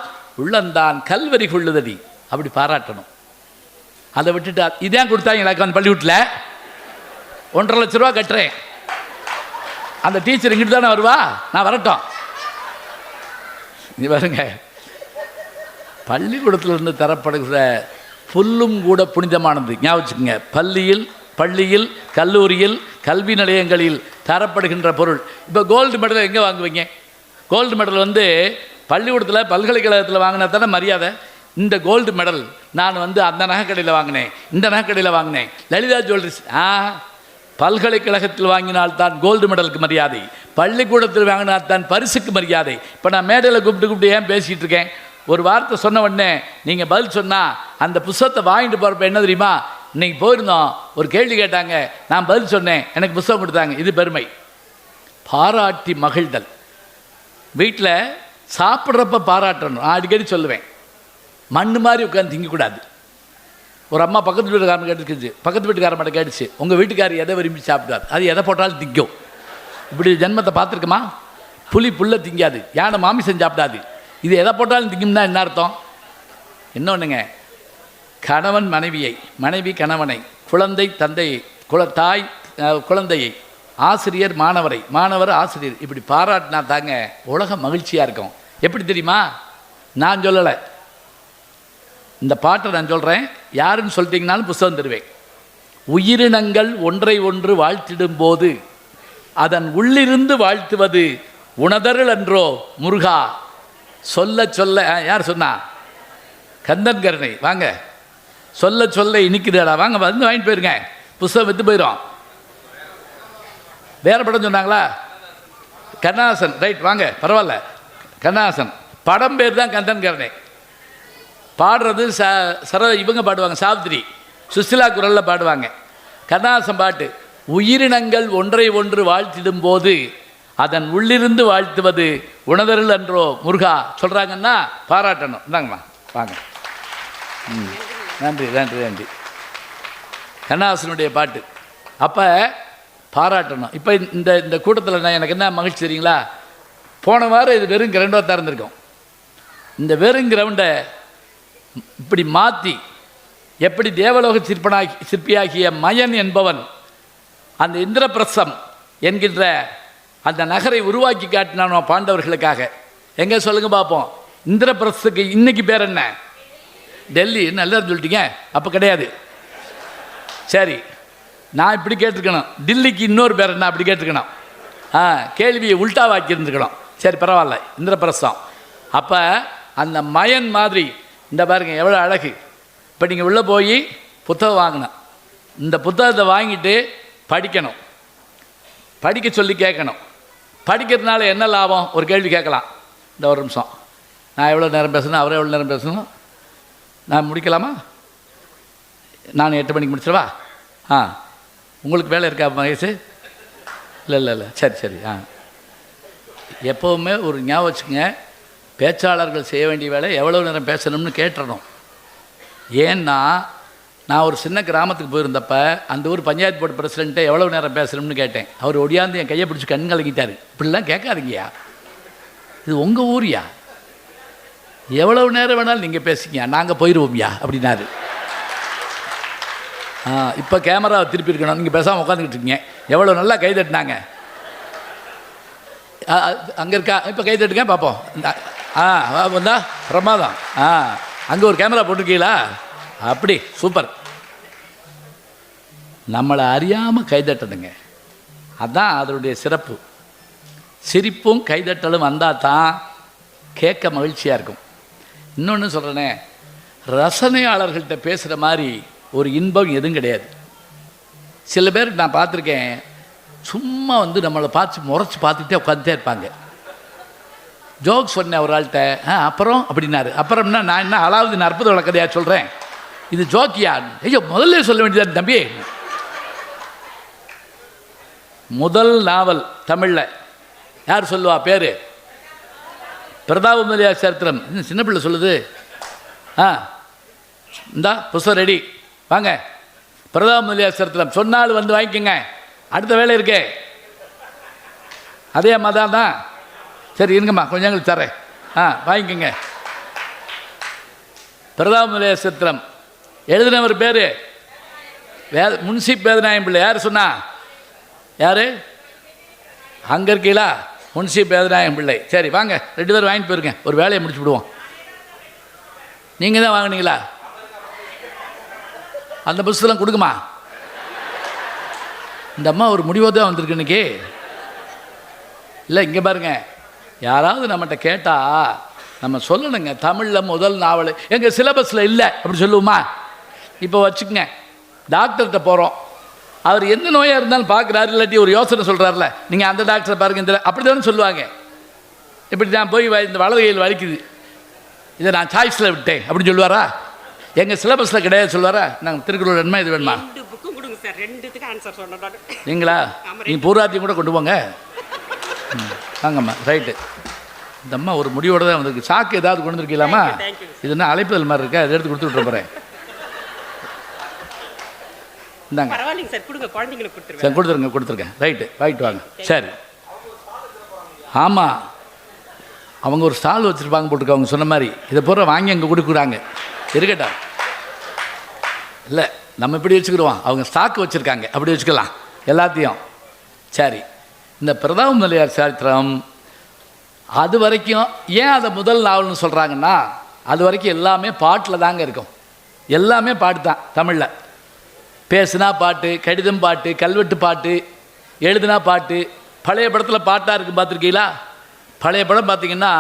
உள்ளந்தான் கல்வரி கொள்ளுதடி, அப்படி பாராட்டணும். அதை விட்டுட்டு இதான் கொடுத்தாங்க எனக்கு அந்த பள்ளிக்கூட்டில் 1.5 லட்ச ரூபா கட்டுறேன், அந்த டீச்சர் இங்கிட்டு தானே வருவா, நான் வரட்டும். இது பாருங்க, பள்ளிக்கூடத்திலிருந்து தரப்படுகிற புல்லும் கூட புனிதமானது. ஞாபகம் வச்சுக்கோங்க. பள்ளியில் கல்லூரியில் கல்வி நிலையங்களில் தரப்படுகின்ற பொருள். இப்போ கோல்டு மெடல் எங்கே வாங்குவீங்க? கோல்டு மெடல் வந்து பள்ளிக்கூடத்தில் பல்கலைக்கழகத்தில் வாங்கினா தானே மரியாதை. இந்த கோல்டு மெடல் நான் வந்து அந்த நகைக்கடையில் வாங்கினேன், இந்த நகைக்கடையில் வாங்கினேன், லலிதா ஜுவல்லரிஸ். பல்கலைக்கழகத்தில் வாங்கினால்தான் கோல்டு மெடலுக்கு மரியாதை, பள்ளிக்கூடத்தில் வாங்கினால்தான் பரிசுக்கு மரியாதை. இப்போ நான் மேடையில் கூப்பிட்டு ஏன் பேசிகிட்டு இருக்கேன்? ஒரு வார்த்தை சொன்ன உடனே நீங்கள் பதில் சொன்னால் அந்த புஸ்தகத்தை வாங்கிட்டு போகிறப்ப என்ன தெரியுமா, இன்றைக்கி போயிருந்தோம், ஒரு கேள்வி கேட்டாங்க, நான் பதில் சொன்னேன், எனக்கு புஸ்தகம் கொடுத்தாங்க. இது பெருமை. பாராட்டி மகிழ்தல். வீட்டில் சாப்பிட்றப்ப பாராட்டணும். நான் அடிக்கடி சொல்லுவேன், மண்ணு மாதிரி உட்காந்து திங்கக்கூடாது. ஒரு அம்மா பக்கத்து வீட்டுக்காரன் கேட்டுச்சு, பக்கத்து வீட்டுக்காரன் கேட்டுச்சு, உங்கள் வீட்டுக்காரர் எதை விரும்பி சாப்பிடாது, அது எதை போட்டாலும் திங்கும். இப்படி ஜென்மத்தை பார்த்துருக்குமா? புலி புல்லை திங்காது, யானை மாமிசம் சாப்பிடாது, இது எதை போட்டாலும் திங்கும்னா என்ன அர்த்தம்? இன்னொன்றுங்க, கணவன் மனைவியை, மனைவி கணவனை, குழந்தை தந்தையை, தாய் குழந்தையை, ஆசிரியர் மாணவரை, மாணவர் ஆசிரியர், இப்படி பாராட்டினா தாங்க உலகம் மகிழ்ச்சியாக இருக்கும். எப்படி தெரியுமா? நான் சொல்லலை, இந்த பாட்டை நான் சொல்கிறேன், யாருன்னு சொல்லிட்டீங்கனாலும் புஸ்தகம் தருவேன். உயிரினங்கள் ஒன்றை ஒன்று வாழ்த்திடும் போது அதன் உள்ளிருந்து வாழ்த்துவது உணதருள் என்றோ முருகா. சொல்ல சொல்ல யார் சொன்னா? கந்தன் கருணை. வாங்க, சொல்ல சொல்ல இனிக்குதாடா, வாங்க வந்து வாங்கிட்டு போயிருங்க, புஸ்தகம் விற்று போயிடும். வேற படம் சொன்னாங்களா? கண்ணாசன். ரைட், வாங்க, பரவாயில்ல. கண்ணாசன் படம் பேர் தான் கந்தன் கருணை. பாடுறது இவங்க பாடுவாங்க, சாவித்திரி சுசிலா குரலில் பாடுவாங்க. கண்ணாசன் பாட்டு, உயிரினங்கள் ஒன்றை ஒன்று வாழ்த்திடும் போது அதன் உள்ளிருந்து வாழ்த்துவது உணதருள் என்றோ முருகா. சொல்கிறாங்கன்னா பாராட்டணும். இந்தாங்கம்மா, வாங்க. நன்றி நன்றி நன்றி. கண்ணாசனுடைய பாட்டு. அப்போ பாராட்டணும். இப்போ இந்த கூட்டத்தில் நான் எனக்கு என்ன மகிழ்ச்சி தெரியுங்களா? போன வாரம் இது வெறும் கிரவுண்டாக திறந்துருக்கோம். இந்த வெறும் கிரவுண்டை இப்படி மாற்றி, எப்படி தேவலோக சிற்பியாகிய மயன் என்பவன் அந்த இந்திரபிரஸ்தம் என்கின்ற அந்த நகரை உருவாக்கி காட்டினானோ பாண்டவர்களுக்காக. எங்கே சொல்லுங்க பார்ப்போம். இந்திரபிரஸ்துக்கு இன்னைக்கு பேர் என்ன? டெல்லி. நல்லா சொல்லிட்டீங்க. அப்போ கிடையாது. சரி, நான் இப்படி கேட்டிருக்கணும், டில்லிக்கு இன்னொரு பேர் என்ன அப்படி கேட்டிருக்கணும். கேள்வியை உல்டாவாக்கி இருந்துருக்கணும். சரி, பரவாயில்ல, இந்திரபிரஸ்தம். அப்போ அந்த மயன் மாதிரி இந்த பாருங்க எவ்வளோ அழகு. இப்போ நீங்கள் உள்ளே போய் புத்தகம் வாங்கணும். இந்த புத்தகத்தை வாங்கிட்டு படிக்கணும், படிக்க சொல்லி கேட்கணும். படிக்கிறதுனால என்ன லாபம்? ஒரு கேள்வி கேட்கலாம். இந்த ஒரு நிமிஷம், நான் எவ்வளோ நேரம் பேசணும், அவரை எவ்வளோ நேரம் பேசணும், நான் முடிக்கலாமா? நான் 8 மணிக்கு முடிச்சிடவா? உங்களுக்கு வேலை இருக்கா மகேஷ்? இல்லை, சரி. எப்போவுமே ஒரு ஞாபகம் வச்சுக்கோங்க, பேச்சாளர்கள் செய்ய வேண்டிய வேலை எவ்வளோ நேரம் பேசணும்னு கேட்டுறணும். ஏன்னா நான் ஒரு சின்ன கிராமத்துக்கு போயிருந்தப்ப அந்த ஊர் பஞ்சாயத்து போர்டு பிரசிடெண்ட்டை எவ்வளோ நேரம் பேசணும்னு கேட்டேன். அவர் ஒடியாந்து என் கையை பிடிச்சி கண் கலங்கிட்டார். இப்படிலாம் கேட்காதீங்கயா, இது உங்கள் ஊரியா, எவ்வளோ நேரம் வேணாலும் நீங்கள் பேசிங்க, நாங்கள் போயிடுவோம்யா அப்படின்னாரு. இப்போ கேமராவை திருப்பி இருக்கணும், நீங்கள் பேசாமல் உட்காந்துக்கிட்டு இருக்கீங்க. எவ்வளோ நல்லா கை தட்டினாங்க. அங்கே இருக்கா? இப்போ கை தட்டுங்க பார்ப்போம். வந்தா பிரமாதம். அங்கே ஒரு கேமரா போட்டிருக்கீங்களா? அப்படி சூப்பர். நம்மளை அறியாமல் கைதட்டணுங்க, அதுதான் அதனுடைய சிறப்பு. சிரிப்பும் கைதட்டலும் வந்தால் தான் கேட்க மகிழ்ச்சியாக இருக்கும். இன்னொன்று சொல்கிறேனே, ரசனையாளர்கள்ட்ட பேசுகிற மாதிரி ஒரு இன்பம் எதுவும் கிடையாது. சில பேர் நான் பார்த்துருக்கேன், சும்மா வந்து நம்மளை பார்த்து முறைச்சி பார்த்துக்கிட்டே உட்காந்துட்டே இருப்பாங்க. ஜோக் சொன்னேன் ஒரு ஆள்கிட்ட, அப்புறம் அப்படின்னாரு. அப்புறம்னா நான் என்ன அலாவுதீன் அற்புத விளக்கதையா சொல்கிறேன், இது ஜோக்கியா? ஐயோ, முதல்ல சொல்ல வேண்டியது தம்பி. முதல் நாவல் தமிழில் யார் சொல்லுவா? பேர் பிரதாப முதலியார் சரித்திரம். சின்ன பிள்ளை சொல்லுது. இந்தா புஸ்தகம் ரெடி, வாங்க. பிரதாப முதலியார் சரித்திரம் சொன்னால் வந்து வாங்கிக்கோங்க, அடுத்த வேலை இருக்கே. அதே மாதிரி தான். சரி இருங்கம்மா, கொஞ்சம் எங்களுக்கு தரேன், வாங்கிக்கோங்க. பிரதாப முதலியார் சரித்திரம் எழுதினவர் பேர் முன்சி பேதநாயகம் பிள்ளை. யார் சொன்னா? யார்? அங்கே இருக்கீங்களா? முன்சி பேதநாயகம் பிள்ளை. சரி வாங்க, 2 பேர் வாங்கிட்டு போயிருங்க, ஒரு வேலையை முடிச்சு விடுவோம். நீங்கள் தான் வாங்கினீங்களா? அந்த புஸ்தகம் கொடுக்குமா? இந்த அம்மா ஒரு முடிவோடு தான் வந்திருக்கு இன்னைக்கு. இல்லை இங்கே பாருங்க, யாராவது நம்மகிட்ட கேட்டால் நம்ம சொல்லணுங்க, தமிழில் முதல் நாவல் எங்கள் சிலபஸில் இல்லை அப்படி சொல்லுவோமா? இப்போ வச்சுக்கோங்க, டாக்டர்கிட்ட போகிறோம், அவர் எந்த நோயாக இருந்தாலும் பார்க்குறாரு, இல்லாட்டி ஒரு யோசனை சொல்கிறாருல, நீங்கள் அந்த டாக்டரை பாருங்க, இந்த அப்படி தானே சொல்லுவாங்க. இப்படி நான் போய் இந்த வலது கையில் வலிக்குது, இதை நான் சாய்ஸில் விட்டேன் அப்படின்னு சொல்லுவாரா? எங்கள் சிலபஸில் கிடையாது சொல்லுவாரா? நாங்கள் திருக்குறள் வேணுமா இது வேணுமா? நீங்களா? நீங்கள் பூராத்தையும் கூட கொண்டு போங்க. வாங்கம்மா, ரைட்டு. இந்த அம்மா ஒரு முடிவோடு தான் வந்திருக்கு. சாக்கு ஏதாவது கொண்டு வந்துருக்கலாமா? இது என்ன அழைப்புதல் மாதிரி இருக்கா? அதை எடுத்து கொடுத்து விட்டு போகிறேன். இந்தாங்க சார், கொடுத்துருங்க. ரைட்டு, வாங்கிட்டு வாங்க. சரி, ஆமாம், அவங்க ஒரு ஸ்டால் வச்சுருப்பாங்க போட்டுருக்க, அவங்க சொன்ன மாதிரி இதை பூரா வாங்கி அங்கே கொடுக்குறாங்க. இருக்கட்டா, இல்லை நம்ம இப்படி வச்சுக்கிடுவோம், அவங்க ஸ்டாக்கு வச்சுருக்காங்க, அப்படி வச்சுக்கலாம் எல்லாத்தையும். சரி, இந்த பிரதாப முதலியார் சரித்திரம் அது வரைக்கும் ஏன் அதை முதல் நாவல்னு சொல்கிறாங்கன்னா, அது வரைக்கும் எல்லாமே பாட்டில் தாங்க இருக்கும். எல்லாமே பாட்டு தான். தமிழில் பேசுனா பாட்டு, கடிதம் பாட்டு, கல்வெட்டு பாட்டு, எழுதுனா பாட்டு. பழைய படத்தில் பாட்டாக இருக்குது, பார்த்துருக்கீங்களா? பழைய படம் பார்த்திங்கன்னா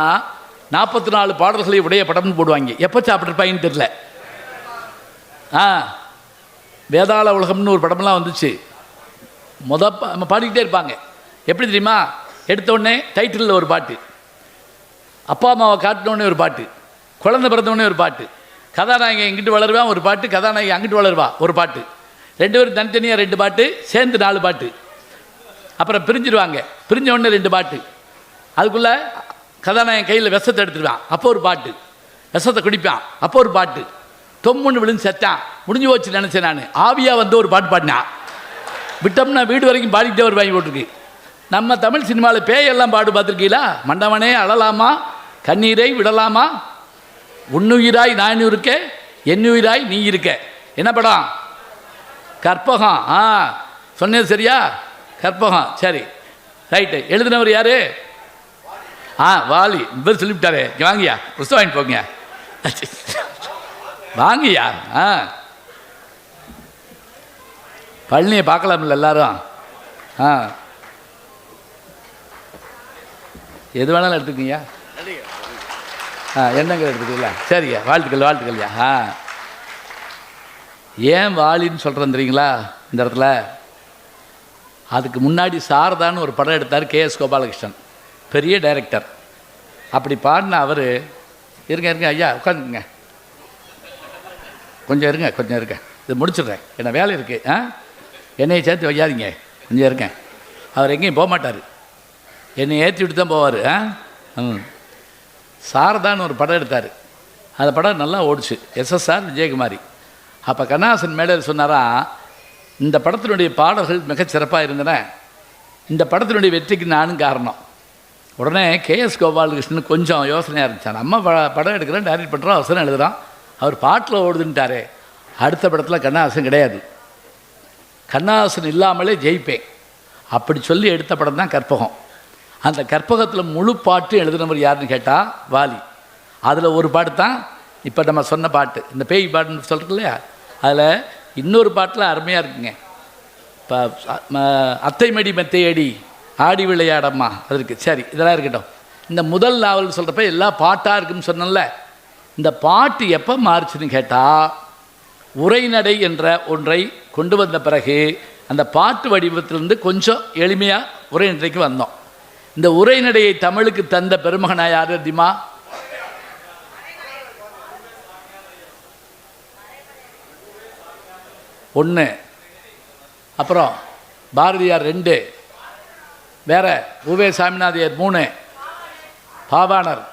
44 பாடல்களை உடைய படம்னு போடுவாங்க. எப்போ சாப்பிட்ருப்பாங்கன்னு தெரியல. வேதாள உலகம்னு ஒரு படமெல்லாம் வந்துச்சு. நம்ம பாடிக்கிட்டே இருப்பாங்க. எப்படி தெரியுமா? எடுத்தோடனே டைட்டிலில் ஒரு பாட்டு, அப்பா அம்மாவை காட்டினோடனே ஒரு பாட்டு, குழந்தை பிறந்தோடனே ஒரு பாட்டு, கதாநாயகன் இங்கிட்டு வளருவான் ஒரு பாட்டு, கதாநாயகி அங்கிட்டு வளருவா ஒரு பாட்டு, 2 பேரும் தனித்தனியாக 2 பாட்டு, சேர்ந்து 4 பாட்டு. அப்புறம் பிரிஞ்சிடுவாங்க, பிரிஞ்ச உடனே 2 பாட்டு. அதுக்குள்ளே கதாநாயகன் கையில் விஷத்தை எடுத்துடுவான், அப்போ ஒரு பாட்டு. விஷத்தை குடிப்பான், அப்போ ஒரு பாட்டு. தொம்முன்னு விழுந்து செத்தான், முடிஞ்சு போச்சு நினச்சேன் நான். ஆவியாக வந்து ஒரு பாட்டு பாடினான். விட்டோம்னா வீடு வரைக்கும் பாடிக்கிட்டே ஒரு வாங்கி போட்டிருக்கு. நம்ம தமிழ் சினிமாவில் பேயெல்லாம் பாடு பார்த்துருக்கீங்களா? மண்டவனே அழலாமா, கண்ணீரை விடலாமா, உன்னுயிராய் நான் இருக்க, என்னுயிராய் நீ இருக்க. என்ன படம்? கற்பகம். சொன்னது சரியா? கற்பகம். சரி, ரைட்டு. எழுதினவர் யாரு? வாலி. இவர் சொல்லிவிட்டாரு. வாங்கியா, புஸ்தகம் வாங்கிட்டு போங்க. வாங்கியா. பழனியை பார்க்கலாம்ல எல்லாரும். எது வேணாலும் எடுத்துக்கீங்க. என்னங்க எடுத்துக்கல? சரிங்க, வாழ்த்துக்கள்யா. ஏன் வாலின்னு சொல்கிறேன் தெரியுங்களா? இந்த இடத்துல அதுக்கு முன்னாடி சாரதான்னு ஒரு படம் எடுத்தார் KS கோபாலகிருஷ்ணன், பெரிய டைரக்டர். அப்படி பாடின அவர், இருங்க ஐயா உட்காந்துக்குங்க, கொஞ்சம் இருங்க, இது முடிச்சிடுறேன், என்ன வேலை இருக்குது. என்னையை சேர்த்து வையாதீங்க, கொஞ்சம் இருங்க. அவர் எங்கேயும் போக மாட்டார், என்னை ஏற்றி விட்டு தான் போவார். சாரதான்னு ஒரு படம் எடுத்தார். அந்த படம் நல்லா ஓடிச்சு, SSR விஜயகுமாரி. அப்போ கண்ணாசன் மேடையில் சொன்னாரா, இந்த படத்தினுடைய பாடல்கள் மிகச்சிறப்பாக இருந்தன, இந்த படத்தினுடைய வெற்றிக்கு நானும் காரணம். உடனே KS கோபாலகிருஷ்ணன் கொஞ்சம் யோசனையாக இருந்துச்சான். நம்ம படம் எடுக்கிறோம், டைரக்ட் பண்ணுறோம், அவசரம் எழுதுகிறோம், அவர் பாட்டில் ஓடுதுன்ட்டாரே. அடுத்த படத்தில் கண்ணாசன் கிடையாது, கண்ணாசன் இல்லாமலே ஜெயிப்பேன் அப்படி சொல்லி எடுத்த படம் தான் கற்பகம். அந்த கற்பகத்தில் முழு பாட்டு எழுதினவர் யாருன்னு கேட்டால் வாலி. அதில் ஒரு பாட்டு தான் இப்போ நம்ம சொன்ன பாட்டு, இந்த பேய் பாட்டுன்னு சொல்கிறது இல்லையா? அதில் இன்னொரு பாட்டில் அருமையாக இருக்குங்க. இப்போ அத்தைமடி மெத்தையடி ஆடி விளையாடம்மா, அது இருக்குது. சரி, இதெல்லாம் இருக்கட்டும். இந்த முதல் நாவல் சொல்கிறப்ப எல்லா பாட்டாக இருக்குன்னு சொன்னல, இந்த பாட்டு எப்போ மாறுச்சுன்னு கேட்டால், உரைநடை என்ற ஒன்றை கொண்டு வந்த பிறகு அந்த பாட்டு வடிவத்திலிருந்து கொஞ்சம் எளிமையாக உரைநடைக்கு வந்தோம். இந்த உரைநடையை தமிழுக்கு தந்த பெருமகனா யார் தெரியுமா? ஒன்று, அப்புறம் பாரதியார் 2, வேற உவே சாமிநாதையர் 3, பாவாணர்.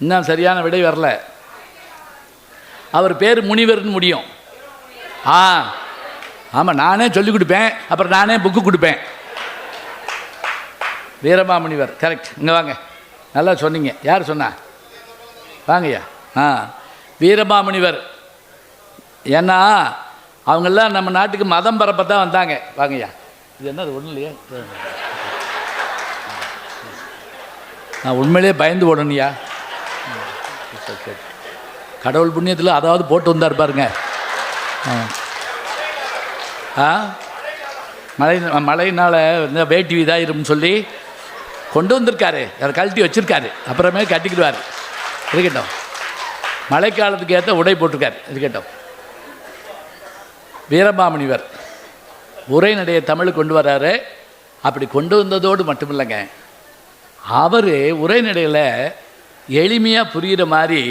இன்னும் சரியான விடை வரல. அவர் பேர் முனிவர்னு முடியும். ஆமாம், நானே சொல்லிக் கொடுப்பேன், அப்புறம் நானே புக்கு கொடுப்பேன். வீரமாமுனிவர், கரெக்ட். இங்கே வாங்க, நல்லா சொன்னீங்க. யார் சொன்னா? வாங்கய்யா. வீரமாமுனிவர். ஏன்னா அவங்கெல்லாம் நம்ம நாட்டுக்கு மதம் பரப்ப தான் வந்தாங்க. வாங்கய்யா. இது என்னது? ஒன்றும் இல்லையா? நான் உண்மையிலே பயந்து ஓடணுயா. கடவுள் புண்ணியத்தில் அதாவது போட்டு வந்தார் பாருங்க. மழையினால் இந்த வேட்டி இதாயிரும்னு சொல்லி கொண்டு வந்திருக்காரு, அதை கழட்டி வச்சுருக்காரு, அப்புறமே கட்டிக்கிடுவார். இருக்கட்டும், மழைக்காலத்துக்கு ஏற்ற உடை போட்டிருக்காரு. இருக்கட்டும். வீரமாமுனிவர் உரைநடைய தமிழ் கொண்டு வர்றாரு. அப்படி கொண்டு வந்ததோடு மட்டும் இல்லைங்க, அவர் உரைநடையில் எளிமையாக புரிகிற மாதிரி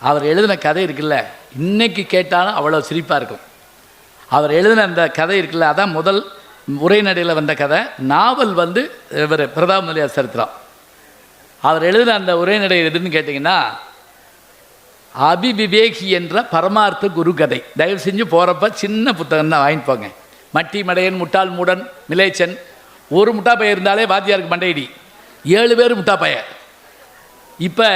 அவர் எழுதின கதை இருக்குல்ல, இன்றைக்கி கேட்டாலும் அவ்வளோ சிரிப்பாக இருக்கும். அவர் எழுதின அந்த கதை இருக்குல்ல, அதான் முதல் உரைநடையில் வந்த கதை. நாவல் வந்து இவர் பிரதாப் முதலியார் சரித்திரம். அவர் எழுதின அந்த உரைநடை எதுன்னு கேட்டிங்கன்னா, அபிவிவேகி என்ற பரமார்த்த குரு கதை. தயவு செஞ்சு போகிறப்ப சின்ன புத்தகம் தான் வாங்கிட்டு போங்க. மட்டி மடையன், முட்டாள் மூடன், மிலேச்சன், ஒரு முட்டா பையன் இருந்தாலே வாத்தியாருக்கு மண்டையிடி, 7 பேர் முட்டா பையன். இப்போ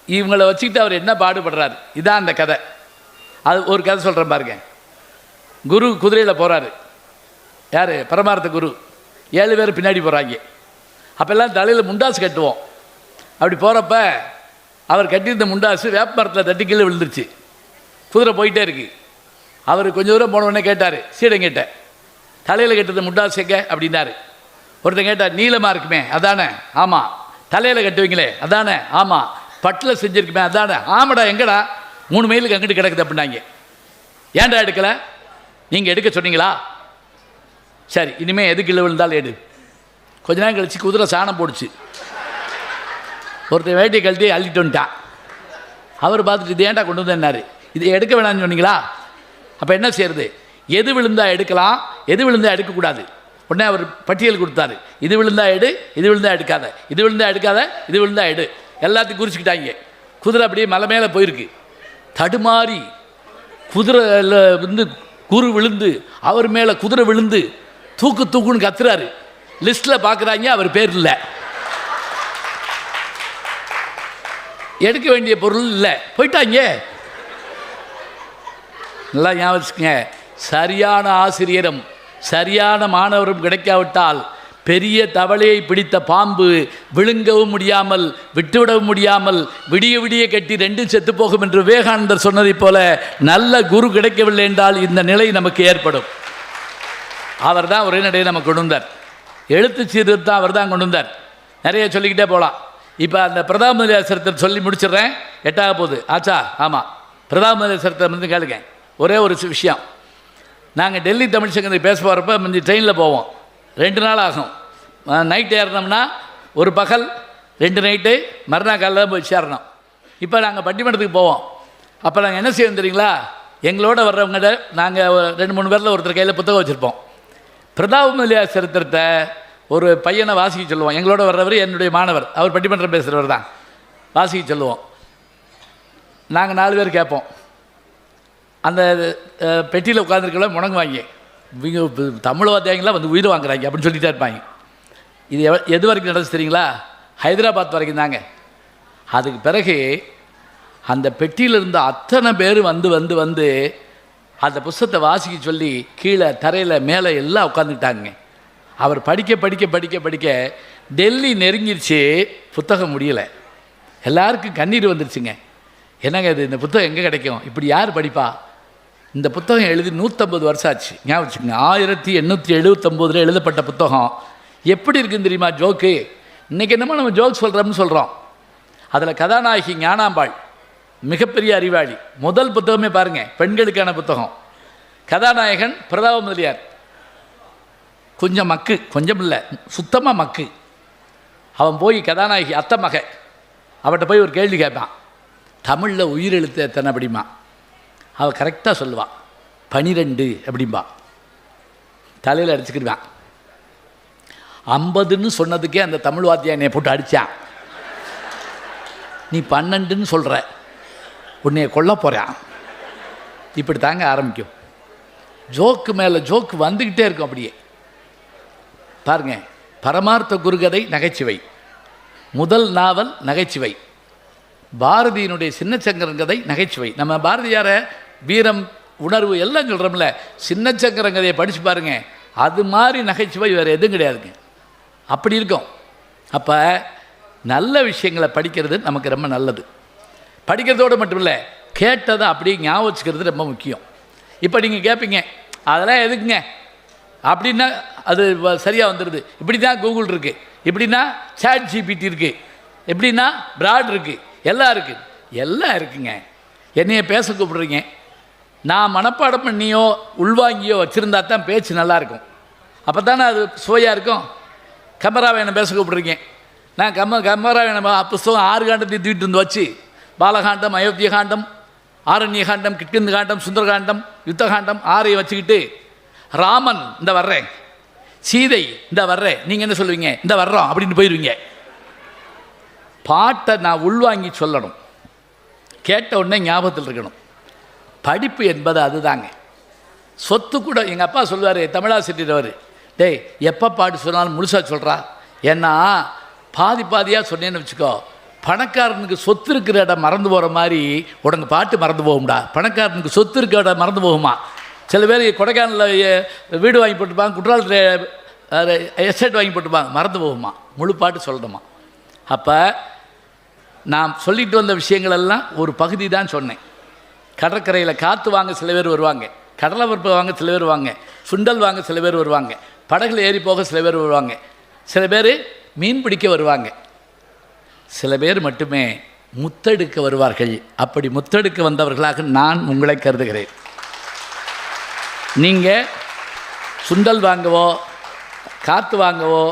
இவங்களை வச்சுக்கிட்டு அவர் என்ன பாடுபடுறாரு, இதான் அந்த கதை. அது ஒரு கதை சொல்கிறேன் பாருங்க. குரு குதிரையில் போகிறாரு. யார்? பரமார்த்த குரு. 7 பேர் பின்னாடி போகிறாங்க. அப்போல்லாம் தலையில் முண்டாசு கட்டுவோம். அப்படி போகிறப்ப அவர் கட்டியிருந்த முண்டாசு வேப்ப மரத்தில் தட்டி கீழே விழுந்துருச்சு. குதிரை போயிட்டே இருக்கு. அவர் கொஞ்சம் தூரம் போன உடனே கேட்டார், சீடங்கிட்ட, தலையில் கட்டுறது முண்டாசு எங்க அப்படின்னாரு. ஒருத்தன் கேட்டார், நீளமாக இருக்குமே அதானே? ஆமாம். தலையில் கட்டுவீங்களே அதானே? ஆமாம். பட்டில் செஞ்சுருக்குமே அதானே? ஆமாடா. எங்கடா? 3 மைலுக்கு அங்கிட்டு கிடக்குது அப்படின்னாங்க. ஏன்டா எடுக்கலை? நீங்கள் எடுக்க சொன்னீங்களா? சரி, இனிமேல் எது கீழே விழுந்தாலும் எடு. கொஞ்ச நேரம் கழிச்சு குதிரை சாணம் போடுச்சு. ஒருத்தர் வேட்டியை கழட்டி அள்ளிட்டு வந்துட்டான். அவர் பார்த்துட்டு, இது ஏன்டா கொண்டு வந்தேன்னாரு. இது எடுக்க வேணாம்னு சொன்னீங்களா? அப்போ என்ன செய்யறது? எது விழுந்தா எடுக்கலாம், எது விழுந்தா எடுக்கக்கூடாது. உடனே அவர் பட்டியல் கொடுத்தாரு. இது விழுந்தா எடு, இது விழுந்தா எடுக்காத, இது விழுந்தா எடுக்காத, இது விழுந்தா எடு. எல்லாத்தையும் குறிச்சிக்கிட்டாங்க. குதிரை அப்படியே மலை மேலே போயிருக்கு. தடுமாறி குதிரையில் வந்து குரு விழுந்து, அவர் மேலே குதிரை விழுந்து தூக்குன்னு கத்துறாரு. லிஸ்ட்டில் பார்க்குறாங்க, அவர் பேர் இல்லை. எடுக்க வேண்டிய பொருள் இல்லை, போயிட்டாங்க. நல்லா ஞாபகம் வச்சுக்கங்க. சரியான ஆசிரியரும் சரியான மாணவரும் கிடைக்காவிட்டால் பெரிய தவளையை பிடித்த பாம்பு விழுங்கவும் முடியாமல் விட்டுவிடவும் முடியாமல் விடிய விடிய கட்டி 2 செத்து போகும் என்று விவேகானந்தர் சொன்னதைப் போல நல்ல குரு கிடைக்கவில்லை என்றால் இந்த நிலை நமக்கு ஏற்படும். அவர் தான் உரைநடையை நம்ம கொண்டு வந்தார். எழுத்து சீர்திருத்தம் அவர் தான் கொண்டு வந்தார். நிறைய சொல்லிக்கிட்டே போகலாம். இப்போ அந்த பிரதாப் முதலியார் சரித்திரம் சொல்லி முடிச்சிடுறேன். 8ஆக போகுது ஆச்சா? ஆமாம். பிரதாப் முதலியார் சரித்திரம் வந்து கேளுங்க. ஒரே ஒரு விஷயம். நாங்கள் டெல்லி தமிழ் சங்கத்துக்கு பேச போகிறப்ப முந்தி ட்ரெயினில் போவோம். 2 நாள் ஆகும். நைட்டு ஏறினோம்னா ஒரு பகல் 2 நைட்டு, மறுநாள் காலையில் போய் சேரணும். இப்போ நாங்கள் பட்டிமன்றத்துக்கு போவோம். அப்போ நாங்கள் என்ன செய்வோம் தெரியுங்களா? எங்களோட வர்றவங்கள்ட நாங்கள் 2-3 பேரில் ஒருத்தர் கையில் புத்தகம் வச்சுருப்போம். பிரதாப் முதலியார் சரித்திரத்தை ஒரு பையனை வாசிக்க சொல்லுவோம். எங்களோட வர்றவர் என்னுடைய மாணவர், அவர் பட்டிமன்றம் பேசுகிறவர் தான். வாசிக்க சொல்லுவோம். நாங்கள் 4 பேர் கேட்போம். அந்த பெட்டியில் உட்காந்துருக்கல முடங்குவாங்க. இவங்க தமிழ் வாத்தியாங்களாம் வந்து உயிர் வாங்குறாங்க அப்படின்னு சொல்லிகிட்டே இருப்பாங்க. இது எது வரைக்கும் நடந்துச்சு தெரியுங்களா? ஹைதராபாத் வரைக்கும் தாங்க. அதுக்கு பிறகு அந்த பெட்டியில் இருந்த அத்தனை பேர் வந்து வந்து வந்து அந்த புஸ்தகத்தை வாசிக்க சொல்லி கீழே தரையில் மேலே எல்லாம் உட்காந்துக்கிட்டாங்க. அவர் படிக்க படிக்க படிக்க படிக்க டெல்லி நெருங்கிருச்சு. புத்தகம் முடியலை. எல்லாருக்கும் கண்ணீர் வந்துருச்சுங்க. என்னங்க இது, இந்த புத்தகம் எங்கே கிடைக்கும்? இப்படி யார் படிப்பா? இந்த புத்தகம் எழுதி 150 வருஷம் ஆச்சு. ஞாபகம் வச்சுக்கோங்க. 1879 எழுதப்பட்ட புத்தகம். எப்படி இருக்குன்னு தெரியுமா ஜோக்கு? இன்றைக்கி என்னமோ நம்ம ஜோக் சொல்கிறோம்னு சொல்கிறோம். அதில் கதாநாயகி ஞானாம்பாள் மிகப்பெரிய அறிவாளி. முதல் புத்தகமே பாருங்கள், பெண்களுக்கான புத்தகம். கதாநாயகன் பிரதாப் முதலியார். கொஞ்சம் மக்கு, கொஞ்சம் இல்லை, சுத்தமாக மக்கு. அவன் போய் கதாநாயகி அத்தை மக அவட்ட போய் ஒரு கேள்வி கேட்பான். தமிழில் உயிரெழுத்து எத்தனை அப்படிமா? அவள் கரெக்டாக சொல்லுவாள். 12 அப்படிம்பா. தலையில் அடிச்சுக்கிடுவான். 50ன்னு சொன்னதுக்கே அந்த தமிழ் வாத்தியா என்னை போட்டு அடித்தான். நீ 12ன்னு சொல்கிற, உன்னைய கொல்ல போகிறான். இப்படி தாங்க ஆரம்பிக்கும். ஜோக்கு மேலே ஜோக்கு வந்துக்கிட்டே இருக்கும். அப்படியே பாருங்க. பரமார்த்த குருகதை நகைச்சுவை. முதல் நாவல் நகைச்சுவை. பாரதியினுடைய சின்னச்சங்கரன் கதை நகைச்சுவை. நம்ம பாரதியார வீரம் உணர்வு எல்லாம் சொல்கிறோம்ல, சின்னச்சங்கரன் கதையை படித்து பாருங்கள். அது மாதிரி நகைச்சுவை வேறு எதுவும் கிடையாதுங்க. அப்படி இருக்கும். அப்போ நல்ல விஷயங்களை படிக்கிறது நமக்கு ரொம்ப நல்லது. படிக்கிறதோடு மட்டும் இல்லை, கேட்டதை அப்படியே ஞாபகம் வச்சுக்கிறது ரொம்ப முக்கியம். இப்போ நீங்கள் கேட்பீங்க, அதெல்லாம் எதுக்குங்க? அப்படின்னா அது சரியாக வந்துடுது. இப்படி தான் கூகுள் இருக்குது, இப்படின்னா சாட் ஜிபிடி இருக்குது, எப்படின்னா பிராட் இருக்குது, எல்லாம் இருக்குது, எல்லாம் இருக்குங்க. என்னைய பேச கூப்பிடுறீங்க, நான் மனப்பாடம் பண்ணியோ உள்வாங்கியோ வச்சுருந்தா தான் பேச்சு நல்லாயிருக்கும். அப்போ தானே அது சுவையாக இருக்கும். கமராவை என்னை பேச கூப்பிடுறீங்க, நான் கமராவை என்ன புஸ்தகம் 6 காண்டத்தையும் தூக்கிட்டு வந்து வச்சு பாலகாண்டம், அயோத்திய காண்டம், ஆரண்ய காண்டம், கிட்கிந்து காண்டம், சுந்தரகாண்டம், யுத்தகாண்டம் 6ஐயும் வச்சுக்கிட்டு ராமன் இந்த வர்றேன், சீதை இந்த வர்றேன், நீங்கள் என்ன சொல்லுவீங்க, இந்த வர்றோம் அப்படின்னு போயிடுவீங்க. பாட்டை நான் உள்வாங்கி சொல்லணும், கேட்ட உடனே ஞாபகத்தில் இருக்கணும். படிப்பு என்பது அதுதாங்க. சொத்து கூட எங்கள் அப்பா சொல்லுவார், தமிழாசிரியர், டேய் எப்போ பாட்டு சொன்னாலும் முழுசாக சொல்கிறா, ஏன்னா பாதி பாதியாக சொன்னேன்னு வச்சுக்கோ, பணக்காரனுக்கு சொத்து இருக்கிற இடம் மறந்து போகிற மாதிரி உடனே பாட்டு மறந்து போகும்டா. பணக்காரனுக்கு சொத்து இருக்கிற இடம் மறந்து போகுமா? சில பேர் கொடைக்கானலில் வீடு வாங்கி போட்டுப்பாங்க, குற்றாலத்தில் எஸ்டேட் வாங்கி போட்டுப்பாங்க, மறந்து போகுமா? முழு பாட்டு சொல்லணுமா? அப்போ நான் சொல்லிட்டு வந்த விஷயங்களெல்லாம் ஒரு பகுதி தான் சொன்னேன். கடற்கரையில் காற்று வாங்க சில பேர் வருவாங்க, கடலை பருப்பு வாங்க சில பேர் வருவாங்க, சுண்டல் வாங்க சில பேர் வருவாங்க, படகுல ஏறி போக சில பேர் வருவாங்க, சில பேர் மீன் பிடிக்க வருவாங்க, சில பேர் மட்டுமே முத்தெடுக்க வருவார்கள். அப்படி முத்தெடுக்க வந்தவர்களாக நான் உங்களை கருதுகிறேன். நீங்கள் சுண்டல் வாங்கவோ காற்று வாங்கவோ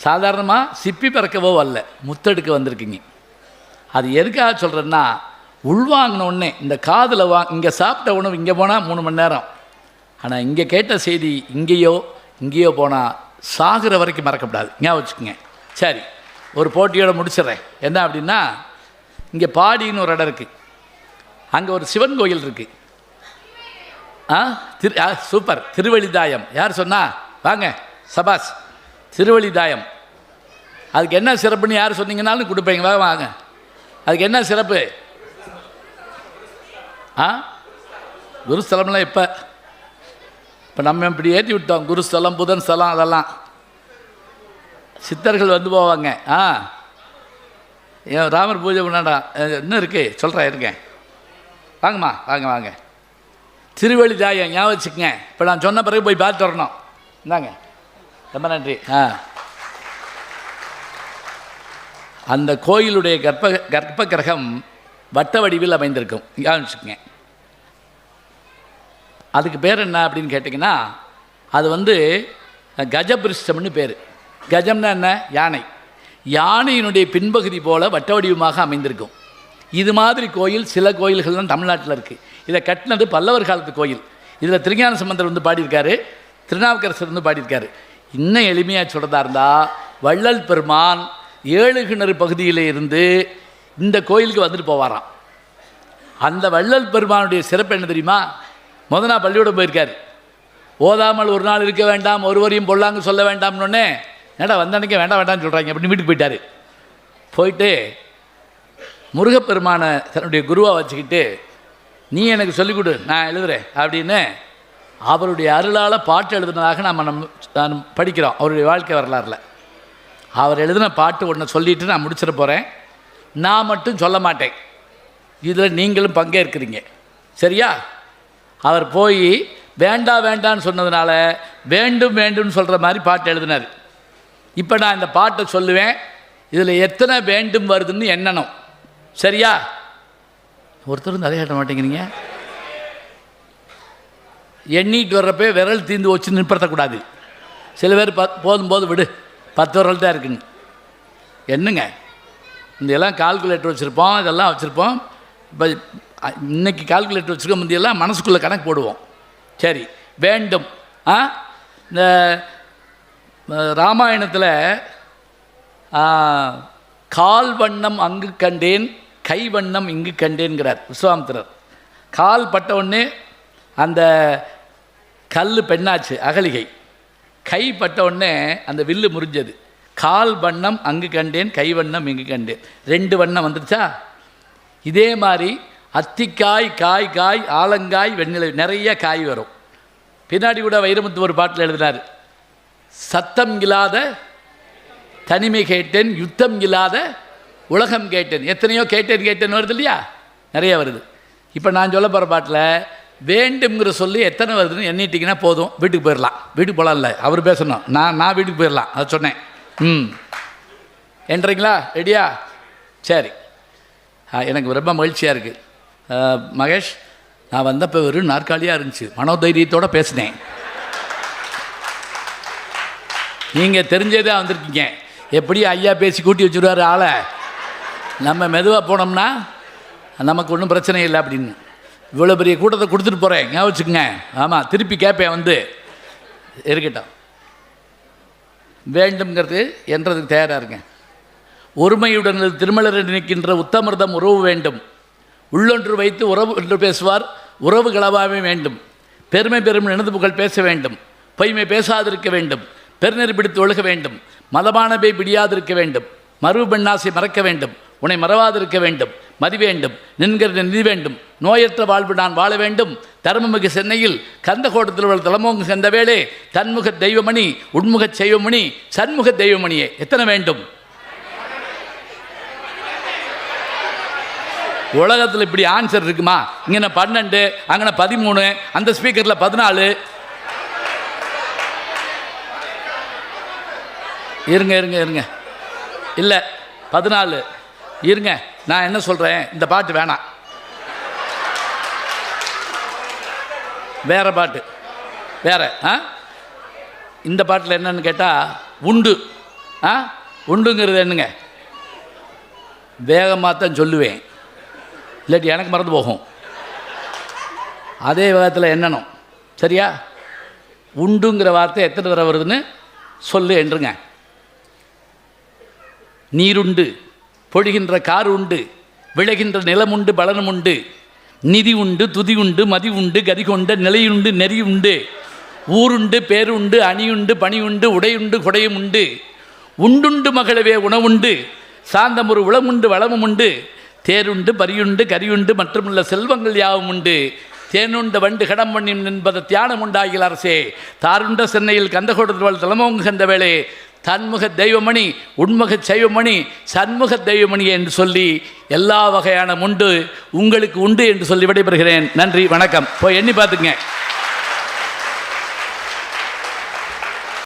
சாதாரணமாக சிப்பி பறக்கவோ வரல, முத்தெடுக்க வந்திருக்கீங்க. அது எதுக்காக சொல்கிறேன்னா, உள்வாங்கினோடனே இந்த காதில் இங்கே சாப்பிட்ட உணவு இங்கே போனால் 3 மணி நேரம், ஆனால் இங்கே கேட்ட செய்தி இங்கேயோ போனால் சாகிற வரைக்கும் மறக்கப்படாது. ஞாபகம் வச்சுக்கோங்க. சரி, ஒரு போட்டியோடு முடிச்சிடுறேன். என்ன அப்படின்னா, இங்கே பாடின்னு ஒரு இடம் இருக்குது, அங்கே ஒரு சிவன் கோயில் இருக்குது. சூப்பர், திருவழிதாயம். யார் சொன்னா? வாங்க, சபாஸ். திருவழிதாயம் அதுக்கு என்ன சிறப்புன்னு யார் சொன்னீங்கன்னாலும் கொடுப்பீங்க. வாங்க, அதுக்கு என்ன சிறப்பு? குருஸ்தலம்லாம் இப்போ நம்ம இப்படி ஏற்றி விட்டோம், குருஸ்தலம், புதன் ஸ்தலம், அதெல்லாம் சித்தர்கள் வந்து போவாங்க. ஏன் ராமர் பூஜை பண்ணாடா, இன்னும் இருக்குது, சொல்கிறேன், இருக்கேன். வாங்கம்மா, வாங்க. திருவழிதாயம் ஞாபகம் வச்சுக்கங்க. இப்போ நான் சொன்ன பிறகு போய் பார்த்து வரணும். இந்தாங்க, ரொம்ப நன்றி. அந்த கோயிலுடைய கர்ப்ப கிரகம் வட்ட வடிவில் அமைந்திருக்கும். ஞாபகம் வச்சுக்கங்க. அதுக்கு பேர் என்ன அப்படின்னு கேட்டிங்கன்னா, அது வந்து கஜபிருஷ்டம்னு பேர். கஜம்னா என்ன? யானை. யானையினுடைய பின்பகுதி போல் வட்ட வடிவமாக அமைந்திருக்கும். இது மாதிரி கோயில் சில கோயில்கள்லாம் தமிழ்நாட்டில் இருக்குது. இதை கட்டினது பல்லவர் காலத்து கோயில். இதில் திருஞான சம்பந்தர் வந்து பாடியிருக்காரு, திருநாவுக்கரசர் வந்து பாடியிருக்காரு. இன்னும் எளிமையாக சொல்கிறதா இருந்தால், வள்ளல் பெருமான் 7 கிணறு பகுதியில் இருந்து இந்த கோயிலுக்கு வந்துட்டு போவாராம். அந்த வள்ளல் பெருமானுடைய சிறப்பு என்ன தெரியுமா? நாள் பள்ளியோட போயிருக்காரு. ஓதாமல் ஒரு நாள் இருக்க வேண்டாம், ஒருவரையும் பொல்லாங்க சொல்ல வேண்டாம்னு ஏடா வந்தன்னைக்கே வேண்டாம்னு சொல்கிறாங்க அப்படின்னு வீட்டுக்கு போயிட்டார். போயிட்டு முருகப்பெருமானை தன்னுடைய குருவாக வச்சுக்கிட்டு, நீ எனக்கு சொல்லிக் கொடு, நான் எழுதுகிறேன் அப்படின்னு அவருடைய அருளால் பாட்டு எழுதுனதாக நான் படிக்கிறோம் அவருடைய வாழ்க்கை வரலாறுல. அவர் எழுதின பாட்டு ஒன்று சொல்லிவிட்டு நான் முடிச்சிட போகிறேன். நான் மட்டும் சொல்ல மாட்டேன், இதில் நீங்களும் பங்கேற்கிறீங்க, சரியா? அவர் போய் வேண்டான்னு சொன்னதுனால வேண்டும்னு சொல்கிற மாதிரி பாட்டு எழுதினார். இப்போ நான் இந்த பாட்டை சொல்லுவேன், இதில் எத்தனை வேண்டும் வருதுன்னு எண்ணணும், சரியா? ஒருத்தரும் நிறைய காட்ட மாட்டேங்கிறீங்க. எண்ணிட்டு வர்றப்போ விரல் தீந்து வச்சு நிற்படுத்தக்கூடாது. சில பேர் போதும்போது விடு, 10 விரல் தான் இருக்குங்க. என்னங்க இந்த எல்லாம் கால்குலேட்டர் வச்சுருப்போம், இதெல்லாம் வச்சுருப்போம். இப்போ இன்றைக்கி கால்குலேட்டர் வச்சுருக்கோம், முந்தையெல்லாம் மனசுக்குள்ளே கணக்கு போடுவோம். சரி, வேண்டும். இந்த ராமாயணத்தில் கால் வண்ணம் அங்கு கண்டேன், கை வண்ணம் இங்கு கண்டேன்கிறார் விஸ்வாமித்திரர். கால் பட்ட உடனே அந்த கல் பெண்ணாச்சு, அகலிகை. கை பட்ட உடனே அந்த வில்லு முறிஞ்சது. கால் வண்ணம் அங்கு கண்டேன், கை வண்ணம் இங்கு கண்டேன், 2 வண்ணம் வந்துருச்சா? இதே மாதிரி அத்திக்காய், காய், ஆலங்காய், வெண்ணிலை, நிறைய காய் வரும். பின்னாடி கூட வைரமுத்து ஒரு பாட்டில் எழுதினார், சத்தம் இல்லாத தனிமை கேட்டேன், யுத்தம் இல்லாத உலகம் கேட்டேன். எத்தனையோ கேட்டேன் வருது இல்லையா? நிறைய வருது. இப்போ நான் சொல்ல போகிற பாட்டில் வேண்டும்ங்கிற சொல்லி எத்தனை வருதுன்னு எண்ணிட்டிங்கன்னா போதும், வீட்டுக்கு போயிடலாம். வீட்டுக்கு போகலாம் இல்லை, அவர் பேசணும், நான் வீட்டுக்கு போயிடலாம், அதை சொன்னேன். என்றீங்களா? ரெடியா? சரி, எனக்கு ரொம்ப மகிழ்ச்சியாக இருக்குது. மகேஷ், நான் வந்தப்போ வெறும் நாற்காலியாக இருந்துச்சு, மனோதைரியத்தோடு பேசினேன். நீங்கள் தெரிஞ்சதே வந்திருக்கீங்க. எப்படி ஐயா பேசி கூட்டி வச்சுருவார் ஆளை, நம்ம மெதுவாக போனோம்னா நமக்கு ஒன்றும் பிரச்சனை இல்லை அப்படின்னு. இவ்வளோ பெரிய கூட்டத்தை கொடுத்துட்டு போகிறேன், ஞாபகம் வச்சுக்கோங்க. ஆமாம், திருப்பி கேட்பேன் வந்து. இருக்கட்டும், வேண்டும்ங்கிறது என்றதுக்கு தயாராக இருக்கேன். ஒருமையுடன் திருமலர் நினைக்கின்ற உத்தமிர்தம் உறவு வேண்டும். உள்ளொன்று வைத்து உறவு என்று பேசுவார், உறவு களவாவே வேண்டும். பெருமை பெரும் எனது புகழ் பேச வேண்டும். பொய்மை பேசாதிருக்க வேண்டும். பெருநெறி பிடித்து ஒழுக வேண்டும். மதமானவை பிடியாதிருக்க வேண்டும். மறுவு பெண்ணாசை மறக்க வேண்டும். உன்னை மறவாதிருக்க வேண்டும். மதி வேண்டும், நின்கிற நிதி வேண்டும். நோயற்ற வாழ்வு நான் வாழ வேண்டும். தர்மமிகு சென்னையில் கந்தகோட்டத்தில் உள்ள தலமோங்கு சென்ற வேளே தன்முக தெய்வமணி, உண்முக செய்வமணி, சண்முக தெய்வமணியே. எத்தனை வேண்டும்? உலகத்தில் இப்படி ஆன்சர் இருக்குமா? இங்கே 12, அங்கே 13, அந்த ஸ்பீக்கரில் 14. இருங்க இல்லை 14 இருங்க. நான் என்ன சொல்கிறேன், இந்த பாட்டு வேணாம், வேற பாட்டு வேற. இந்த பாட்டில் என்னன்னு கேட்டால் உண்டு. உண்டுங்கிறது என்னங்க? வேகமாக தான் சொல்லுவேன், இல்லாட்டி எனக்கு மறந்து போகும். அதே வேகத்தில் என்னணும், சரியா? உண்டுங்கிற வார்த்தை எத்தனை தடவை வருதுன்னு சொல்லு என்றுங்க. நீருண்டு, பொழிகின்ற கார் உண்டு, விளைகின்ற நிலம் உண்டு, பலனும் உண்டு, நிதி உண்டு, துதி உண்டு, மதி உண்டு, கதி கொண்ட நிலையுண்டு, நெறி உண்டு, ஊருண்டு, பேருண்டு, அணியுண்டு, பணியுண்டு, உடையுண்டு, கொடையும் உண்டு, உண்டுண்டு மகளவே உணவுண்டு, சாந்தமுறு உளமுண்டு, வளமும் உண்டு, தேருண்டு, பரியுண்டு, கரியுண்டு, மற்றுமுள்ள செல்வங்கள் யாவும் உண்டு, தேனுண்ட வண்டு கடம் பண்ணின் என்பது தியானம் உண்டாகில் அரசே. தாருண்ட சென்னையில் கந்தகோட்டத்தில் தலைமோங்கு சென்ற வேளே தன்முக தெய்வமணி, உண்முக செய்வமணி, சண்முக தெய்வமணி என்று சொல்லி எல்லா வகையான உண்டு உங்களுக்கு உண்டு என்று சொல்லி விடைபெறுகிறேன். நன்றி, வணக்கம். போய் எண்ணி பார்த்துங்க.